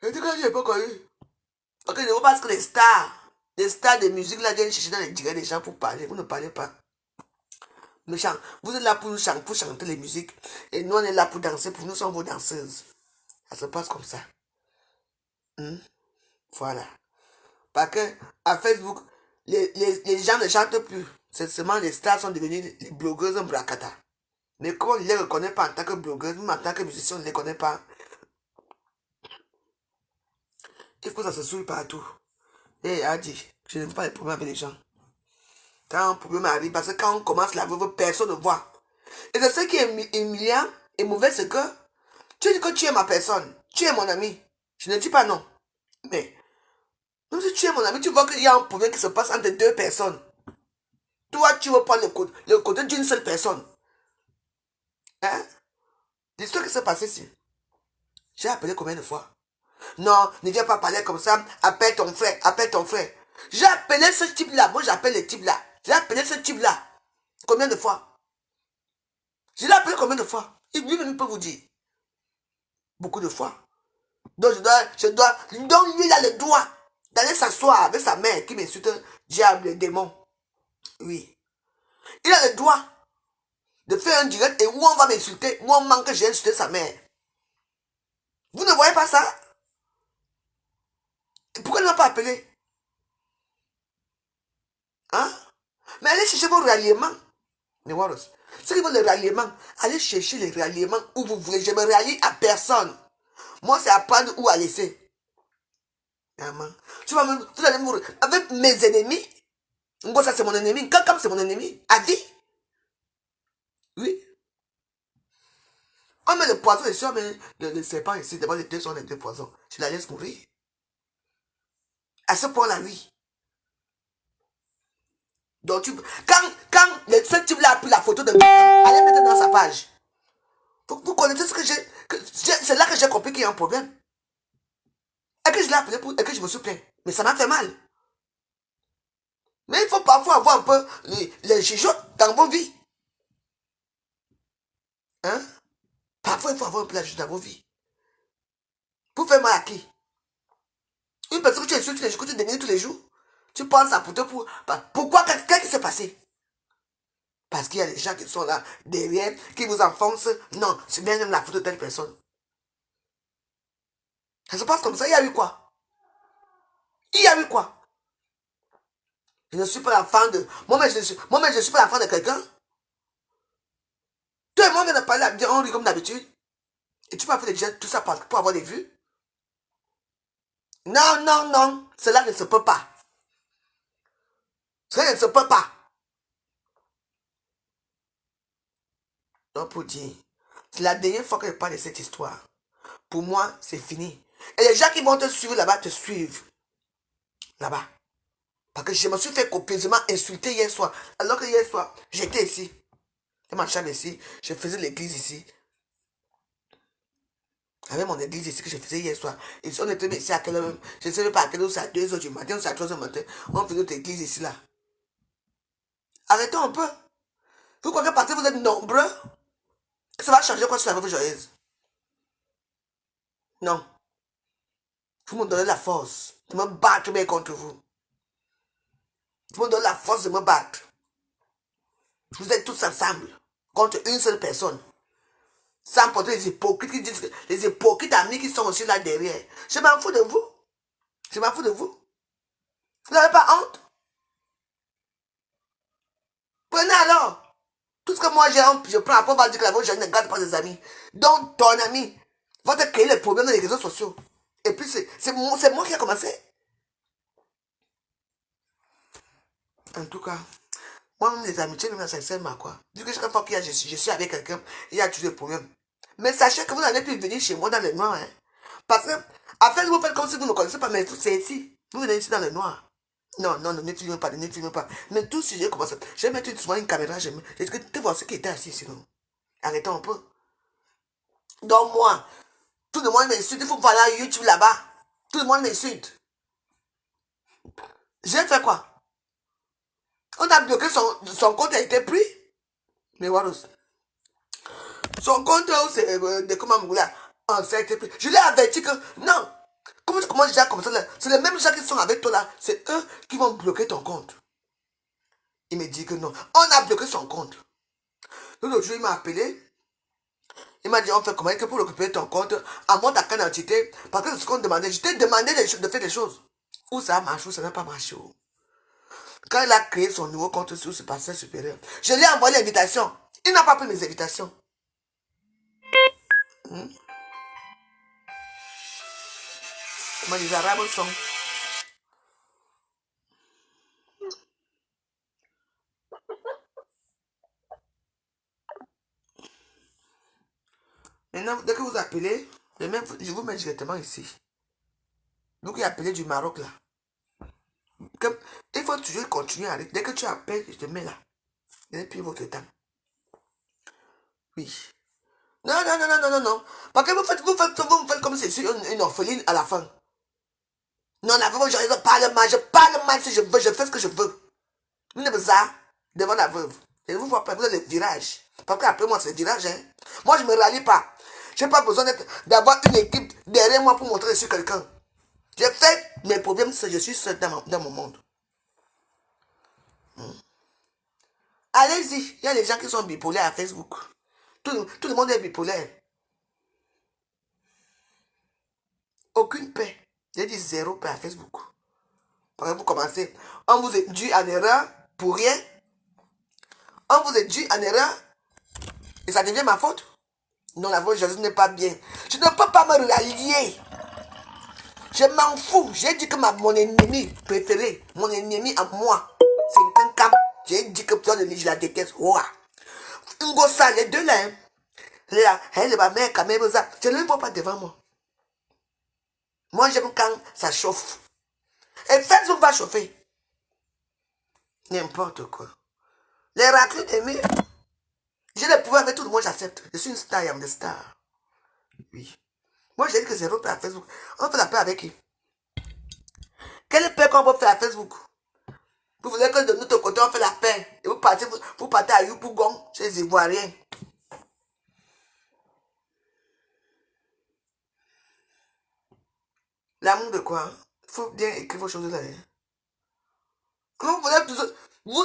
Je dis quand tu es un peu connu. Ok, je ne pense que les stars de musique là viennent chercher dans les directs des gens pour parler. Vous ne parlez pas. Méchant. Vous êtes là pour chanter les musiques. Et nous, on est là pour danser. Pour nous, sommes vos danseuses. Ça se passe comme ça. Voilà. Parce que à Facebook, les gens ne chantent plus. C'est seulement les stars sont devenues les blogueuses en bracata. Mais comme on ne les reconnaît pas en tant que blogueuse, même en tant que musicien, on ne les connaît pas. Il faut que ça se souille partout. Et a dit, je ne veux pas les problèmes avec les gens. Quand un problème arrive, parce que quand on commence la veuve, personne ne voit. Et c'est ce qui est humiliant et mauvais, c'est que tu dis que tu es ma personne, tu es mon ami. Je ne dis pas non. Mais, même si tu es mon ami, tu vois qu'il y a un problème qui se passe entre deux personnes. Toi, tu veux prendre le côté d'une seule personne. Hein? L'histoire qui s'est passée ici. J'ai appelé combien de fois? Non, ne viens pas parler comme ça. Appelle ton frère, appelle ton frère. J'ai appelé ce type-là. Moi, j'appelle les types-là. J'ai appelé ce type-là. Combien de fois? Je l'ai appelé combien de fois? Lui-même peut vous dire. Beaucoup de fois. Donc, donc lui, il a le droit d'aller s'asseoir avec sa mère qui m'insulte, diable, démon. Oui. Il a le droit de faire un direct et où on va m'insulter. Moi, on manque que j'ai insulté sa mère. Vous ne voyez pas ça? Et pourquoi il ne m'a pas appelé? Hein? Mais allez chercher vos ralliements. Mais voilà. Ceux qui veulent les ralliements, allez chercher les ralliements où vous voulez. Je ne me rallie à personne. Moi, c'est à prendre ou à laisser. Tu vas me mourir avec mes ennemis. Bon, ça, c'est mon ennemi. Comme c'est mon ennemi, a dit. Oui. On met le poison ici, on met le serpent ici. D'abord, les deux sont les deux poisons. Je la laisse mourir. À ce point-là, oui. Donc, quand ce type-là a pris la photo de lui, allez mettre dans sa page. Vous connaissez ce que j'ai. C'est là que j'ai compris qu'il y a un problème. Et que je l'ai appelé et que je me suis plaint. Mais ça m'a fait mal. Mais il faut parfois avoir un peu les jugeotes dans vos vies. Hein? Parfois, il faut avoir un peu d'argent dans vos vies. Pour faire mal à qui? Une personne que tu insultes tous les jours, que tu dénies tous les jours. Tu penses à pour... Pourquoi? Qu'est-ce qui s'est passé? Parce qu'il y a des gens qui sont là, derrière, qui vous enfoncent. Non, c'est bien même la faute de telle personne. Ça se passe comme ça. Il y a eu quoi? Il y a eu quoi? Je ne suis pas la femme de... Moi-même, je ne suis pas la femme de quelqu'un. Toi et moi, on vient de parler à bien, on rit comme d'habitude. Et tu vas faire déjà tout ça pour avoir des vues? Non, non, non. Cela ne se peut pas. Cela ne se peut pas. Donc, pour dire, c'est la dernière fois que je parle de cette histoire. Pour moi, c'est fini. Et les gens qui vont te suivre là-bas te suivent. Là-bas. Parce que je me suis fait copieusement insulter hier soir. Alors que hier soir, j'étais ici. Dans ma chambre ici. Je faisais l'église ici. Avec mon église ici que je faisais hier soir. Et on était ici à quelle heure même. Je ne sais pas à quelle heure, c'est à 2 h du matin ou c'est à 3 h du matin. On faisait notre église ici là. Arrêtons un peu. Vous croyez que parce que vous êtes nombreux, ça va changer quoi sur la veuve joyeuse? Non. Vous me donnez la force de me battre bien contre vous. Vous me donnez la force de me battre. Vous êtes tous ensemble contre une seule personne. Sans porter les hypocrites qui disent que les hypocrites amis qui sont aussi là derrière. Je m'en fous de vous. Je m'en fous de vous. Vous n'avez pas honte? Prenez alors. Tout ce que moi j'ai honte, je prends après, on va dire que la vôtre, je ne garde pas des amis. Donc ton ami va te créer les problèmes dans les réseaux sociaux. Et puis c'est moi qui ai commencé. En tout cas, moi-même les amitiés, même ça sert à quoi? Du coup, chaque fois que je suis avec quelqu'un, il y a toujours des problèmes. Mais sachez que vous n'allez plus venir chez moi dans le noir. Hein. Parce que, après, vous faites comme si vous ne connaissez pas, mais c'est ici. Vous venez ici dans le noir. Non, non, non, ne filmez pas, ne filmez pas. Mais tout sujet comme ça, je vais mettre souvent une caméra, je vais te voir ce qui était assis sinon. Arrêtons un peu. Donc moi, tout le monde m'insulte, il faut parler à YouTube là-bas. Tout le monde m'insulte. J'ai fait quoi? On a bloqué son compte, a été pris. Mais voilà. Son compte, c'est de comment là, ça a été pris. Je l'ai averti que non. Comment tu commences déjà comme ça là? C'est les mêmes gens qui sont avec toi là. C'est eux qui vont bloquer ton compte. Il me dit que non. On a bloqué son compte. L'autre jour, il m'a appelé. Il m'a dit, on fait comment que pour récupérer ton compte, à moi ta carte d'identité, parce que c'est ce qu'on demandait. Je t'ai demandé de faire des choses. Où ça marche, où ça n'a pas marché. Quand il a créé son nouveau compte sur ce passé supérieur, je lui ai envoyé l'invitation. Il n'a pas pris mes invitations. Comment les Arabes sont. Maintenant, dès que vous appelez, je vous mets directement ici. Vous qui appelez du Maroc là. Il faut toujours continuer à aller. Dès que tu appelles, je te mets là. Et puis votre temps. Oui. Non, non, non, non, non, non, non. Parce que vous faites comme si c'est une orpheline à la fin. Non, la veuve, je parle mal si je veux, je fais ce que je veux. Vous n'avez pas ça devant la veuve. Et vous voyez pas, vous avez le virage. Parce qu'après moi, c'est le virage. Hein. Moi, je ne me rallie pas. Je n'ai pas besoin d'avoir une équipe derrière moi pour montrer que je suis quelqu'un. Je fais mes problèmes, je suis seul dans mon monde. Allez-y, il y a des gens qui sont bipolaires à Facebook. Tout le monde est bipolaire. Aucune paix. J'ai dit zéro paix à Facebook. Parce que vous commencez, on vous induit en erreur pour rien. On vous induit en erreur et ça devient ma faute. Non, la voix de Jésus n'est pas bien. Je ne peux pas me rallier. Je m'en fous. J'ai dit que mon ennemi préféré, mon ennemi à moi, c'est un camp. J'ai dit que je la déteste. Ouah. Ngosa, les deux là. Hein. Là, elle va mettre quand même ça. Je ne le vois pas devant moi. Moi, j'aime quand ça chauffe. Et Facebook va chauffer. N'importe quoi. Les raclés aimés. J'ai le pouvoir avec tout le monde, j'accepte. Je suis une star, I'm the star. Oui. Moi, j'ai dit que zéro paix à Facebook. On fait la paix avec qui? Quelle paix qu'on va faire à Facebook? Vous voulez que de notre côté, on fait la paix. Et vous partez à Youpougon, chez les Ivoiriens. L'amour de quoi? Il faut bien écrire vos choses là. Hein. Comment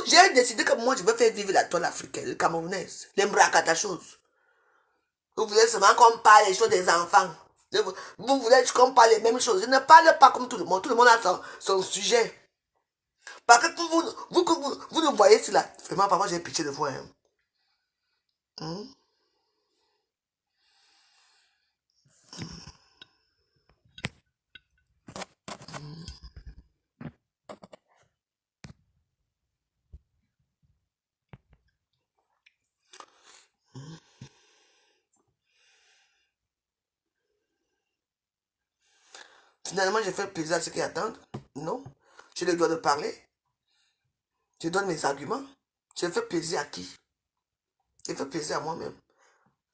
j'ai décidé que moi, je veux faire vivre la toile africaine, le camerounaise, les bracata choses. Vous voulez seulement qu'on parle des choses des enfants. Vous voulez qu'on parle les mêmes choses. Je ne parle pas comme tout le monde. Tout le monde a son sujet. Parce que vous nous voyez cela. Vraiment, parfois, j'ai pitié de vous. Hein. Finalement, j'ai fait plaisir à ceux qui attendent. Non. J'ai le droit de parler. Je donne mes arguments. Je fais plaisir à qui? Je fais plaisir à moi-même.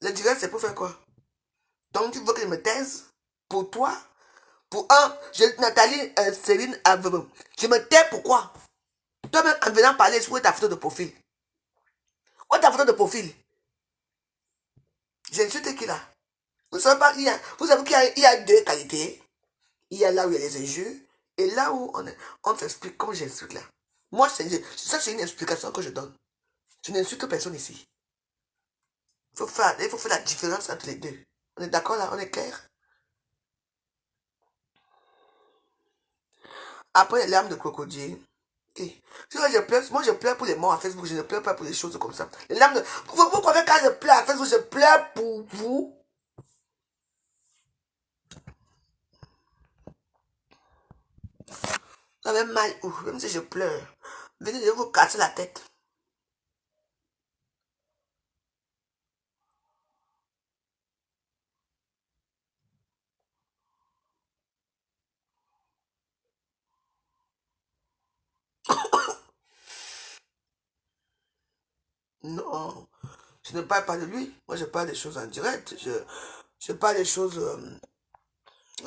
Le direct, c'est pour faire quoi? Donc, tu veux que je me taise? Pour toi? Pour Nathalie, Céline, je me tais pourquoi? Toi-même, en venant parler, où est ta photo de profil? Où est ta photo de profil? J'insulte qui là? Vous savez pas, vous savez qu'il y a deux qualités. Il y a là où il y a les injures et là où on t'explique comment j'insulte là. Moi, ça c'est une explication que je donne. Je n'insulte personne ici. Il faut faire la différence entre les deux. On est d'accord là? On est clair? Après les larmes de crocodile. Okay. Moi je pleure pour les morts à Facebook, je ne pleure pas pour les choses comme ça. Les larmes de... Vous croyez quand je pleure à Facebook, je pleure pour vous? Vous avez mal où? Même si je pleure. Venez de vous casser la tête. Non. Je ne parle pas de lui. Moi, je parle des choses en direct. Je parle des choses,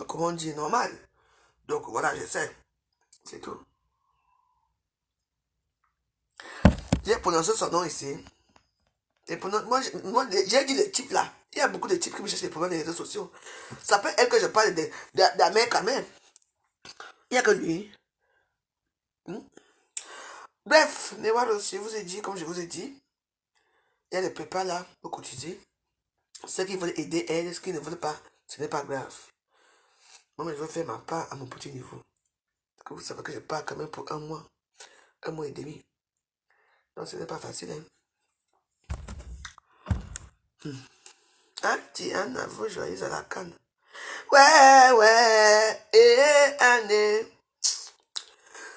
comment on dit, normales. Donc, voilà, j'essaie. C'est tout. J'ai prononcé son nom ici. Moi, j'ai dit le type là. Il y a beaucoup de types qui me cherchent des problèmes des réseaux sociaux. Ça peut être que je parle d'un mec quand même. Il n'y a que lui. Bref, Newaros, je vous ai dit, comme je vous ai dit, il y a les prépas là, au quotidien. Ceux qui veulent aider, aident. Ceux qui ne veulent pas, ce n'est pas grave. Moi, je veux faire ma part à mon petit niveau. Parce que vous savez que je pars quand même pour un mois et demi. Donc, ce n'est pas facile. Hein? Tiana, vous joyeux à la canne. Ouais, année.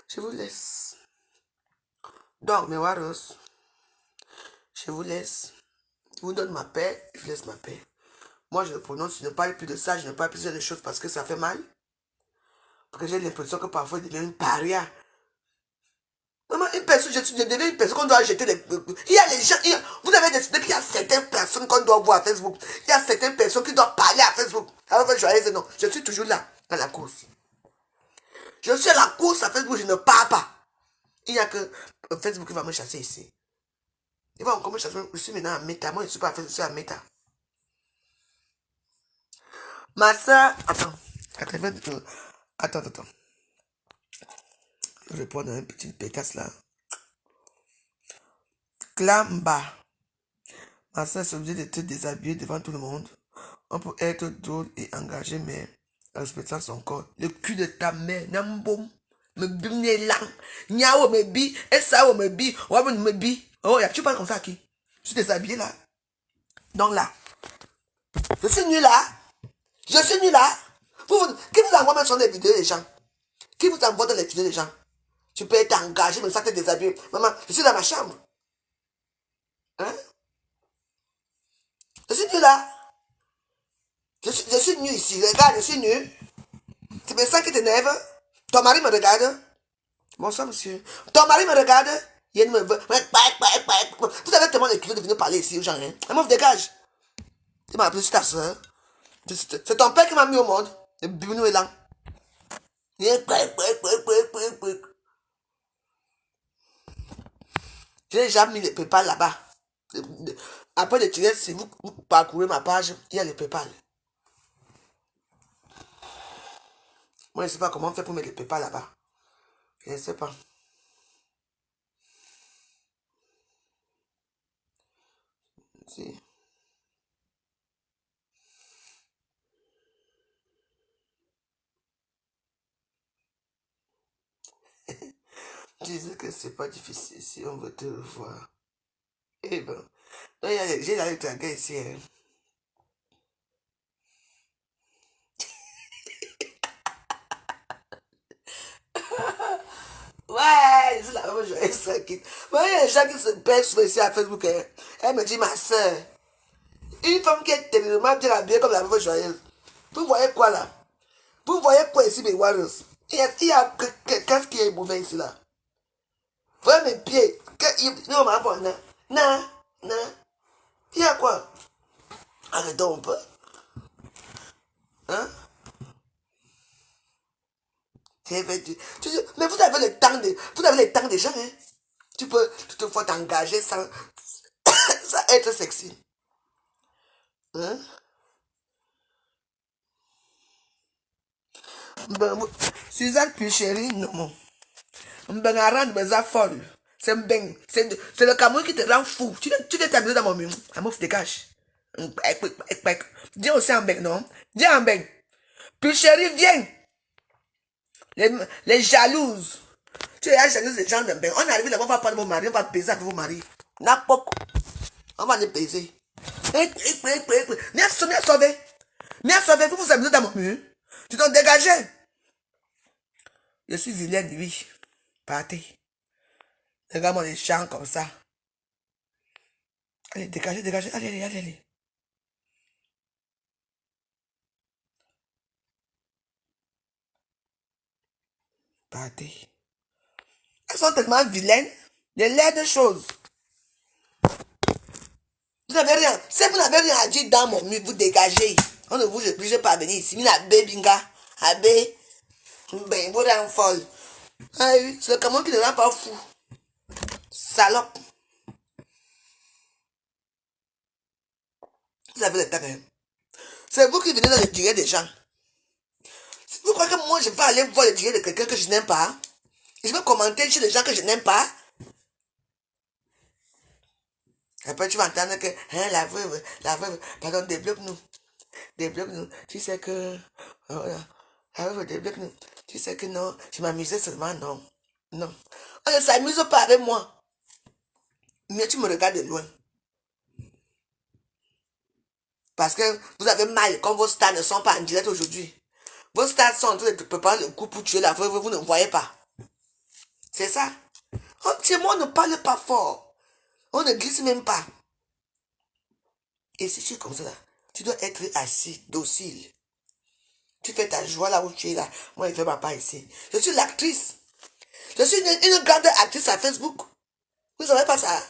Je vous laisse. Donc, mes waros, je vous laisse. Je vous donne ma paix, je laisse ma paix. Moi, je ne prononce, je ne parle plus de ça, je ne parle plus de choses parce que ça fait mal. Parce que j'ai l'impression que parfois, je deviens une paria. Maman, une personne, je deviens une personne qu'on doit jeter les... Il y a les gens, vous avez décidé qu'il y a certaines personnes qu'on doit voir à Facebook. Il y a certaines personnes qui doivent parler à Facebook. Alors, non, je suis toujours là, à la course. Je suis à la course à Facebook, je ne pars pas. Il n'y a que Facebook qui va me chasser ici. Il va encore me chasser, je suis maintenant à Meta. Moi, je ne suis pas à Facebook, je suis à Meta. Ma soeur, attends. Attends. Je vais prendre un petit pétasse là. Clambas. Ma soeur est obligée de te déshabiller devant tout le monde. On peut être drôle et engagé, mais respectant son corps. Le cul de ta mère, Namboum. Me bimne lang. Niao me bi. Et ça me bi. Waben me bi. Oh, tu parles comme ça à qui? Je suis déshabillé là. Donc là. Je suis nu là. Qui vous envoie même sur les vidéos des gens? Qui vous envoie dans les vidéos des gens? Tu peux être engagé, mais ça te déshabille. Maman, je suis dans ma chambre. Hein? Je suis nu là. Je suis nu ici. Regarde, je suis nu. C'est bien ça qui t'énerve. Ton mari me regarde. Bonsoir, monsieur. Ton mari me regarde. Il me veut. Vous avez tellement de kilos de venir parler ici aux gens. Hein? Et moi, je dégage. Tu m'as appelé sur ta soeur. C'est ton père qui m'a mis au monde. Le bibounou est là. J'ai déjà mis les PayPal là-bas. Après le tirage, si vous parcourez ma page, il y a les PayPal. Moi, je ne sais pas comment on fait pour mettre les PayPal là-bas. Je ne sais pas. Si. Tu disais que c'est pas difficile si on veut te voir. Eh ben, j'ai la lettre à ici. Hein. Ouais, c'est la même joyeuse tranquille. Moi, il y a des gens qui se pèsent souvent ici à Facebook. Hein. Elle me dit, ma soeur, une femme qui est tellement bien habillée comme la même joyeuse. Vous voyez quoi là? Vous voyez quoi ici, mes warriors? Il y a qu'est-ce qui est mauvais ici là? Voilà mes pieds. Non, ma bonne. Non, non. Il y a quoi? Arrêtons un peu. Hein? Mais vous avez le temps vous avez le temps des gens, hein? Tu peux toutefois t'engager sans être sexy. Hein? Ben, Suzanne Puchéry, non. Ben, rend mes folle. C'est le Cameroun qui te rend fou. Tu t'es amusé dans mon mur. Amouf, dégage. Dis aussi en bec, non? Dis en bec. Puchéry, viens. Les jalouses. Tu es jalouse des gens de bec. On arrive là, on va prendre vos maris, on va baiser avec vos maris. N'importe. On va les baiser. Viens sauver. Viens sauver. Vous vous amusez dans mon mur. Tu t'en dégages. Je suis vilaine, oui. Partez. Regarde-moi les gens comme ça. Allez, dégagez. Allez. Partez. Elles sont tellement vilaines. Les laides choses. Vous n'avez rien. Si vous n'avez rien à dire dans mon mur, vous dégagez. On ne vous oblige pas à venir ici. Mina binga. Abbé. Ben, vous rend folle. Ah oui, c'est le Cameroun qui ne rend pas fou. Salope. Vous avez le temps, hein. C'est vous qui venez dans le direct des gens. Vous croyez que moi je vais aller voir le direct de quelqu'un que je n'aime pas? Et je vais commenter chez les gens que je n'aime pas? Après tu vas entendre que hein, la veuve, pardon, débloque-nous. Tu sais que la veuve, débloque-nous. Tu sais que non, je m'amusais seulement, non. Non. On ne s'amuse pas avec moi. Mais tu me regardes de loin. Parce que vous avez mal quand vos stars ne sont pas en direct aujourd'hui. Vos stars sont en train de préparer le coup pour tuer la veuve, vous ne voyez pas. C'est ça. Chez moi, on ne parle pas fort. On ne glisse même pas. Et si tu es comme ça, là, tu dois être assis, docile. Tu fais ta joie là où tu es là. Moi, je fais ma part ici. Je suis l'actrice. Je suis une grande actrice à Facebook. Vous ne savez pas ça?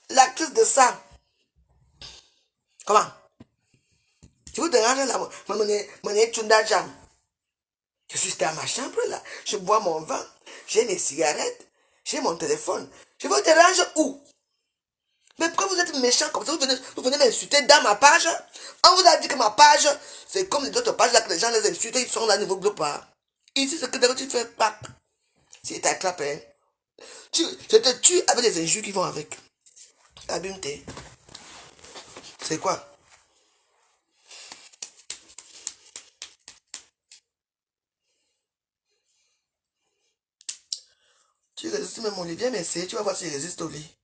L'actrice de ça. Comment? Tu vous déranges là, mon Tunda Jam. Je suis dans ma chambre là. Je bois mon vin. J'ai mes cigarettes. J'ai mon téléphone. Je vous dérange où? Mais pourquoi vous êtes méchant comme ça? Vous venez m'insulter dans ma page? On vous a dit que ma page, c'est comme les autres pages là que les gens les insultent, ils sont là, ne vous bloquent pas. Ici, c'est que dès que tu fais pack, c'est ta clap, hein. Je te tue avec les injures qui vont avec. Abîme-toi. C'est quoi? Tu résistes même au lit. Viens m'essayer, tu vas voir si je résiste au lit.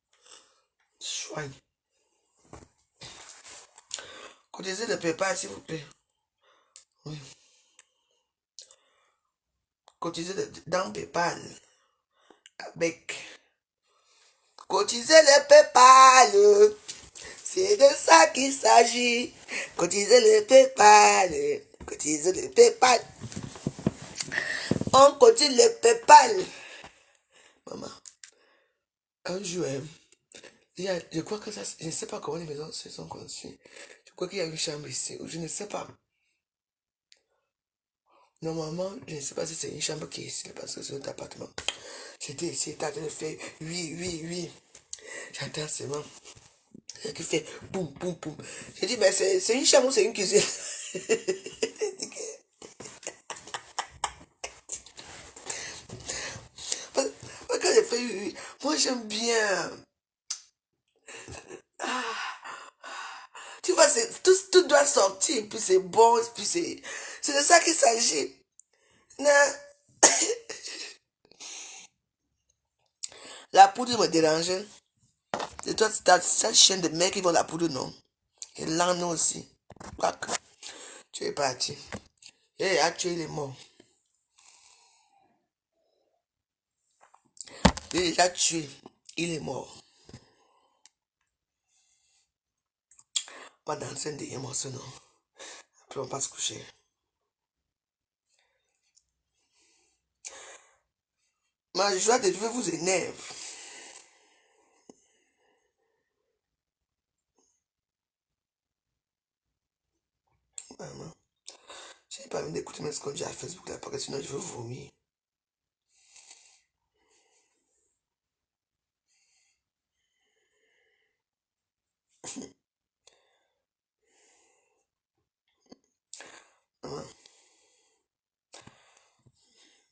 Chouaille. Cotisez le PayPal, s'il vous plaît. Oui. Cotisez dans PayPal. Avec. Cotisez le PayPal. C'est de ça qu'il s'agit. Cotisez le PayPal. Cotisez le PayPal. On cotise le PayPal. Maman, un jour, je crois que ça, je ne sais pas comment les maisons se sont conçues. Je crois qu'il y a une chambre ici, ou je ne sais pas. Normalement, je ne sais pas si c'est une chambre qui est ici, parce que c'est notre appartement. J'étais ici, t'as de faire oui. J'entends seulement. Qui fait boum. J'ai dit, mais c'est une chambre ou c'est une cuisine? Moi, j'aime bien. Tu vois, tout doit sortir, puis c'est bon, puis c'est de ça qu'il s'agit. Non. La poudre me dérangeait. C'est toi, cette chaîne de mecs qui vont la poudre, non? Et l'âne aussi. Quoique, tu es parti. Et a tué les morts. Il est déjà tué. Il est mort. On va danser un dernier morceau, non? Après, on va se coucher. Ma joie de vivre vous énerve. Maman, j'ai pas envie d'écouter mes ce qu'on dit à Facebook là, parce que sinon je veux vomir. Maman,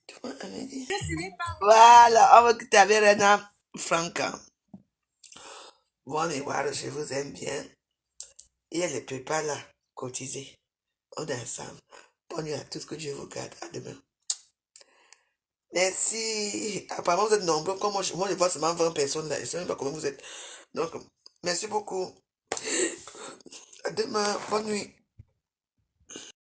tu vois, elle m'a dit. Voilà, on va quitter avec Rena Franca. Bon, mais voilà, je vous aime bien. Et elle ne peut pas là, cotiser. On est ensemble. Bonne nuit à tous, que Dieu vous garde. À demain. Merci. Apparemment, vous êtes nombreux. Comme moi, je vois seulement 20 personnes là. Je ne sais même pas combien vous êtes. Donc, merci beaucoup. À demain. Bonne nuit.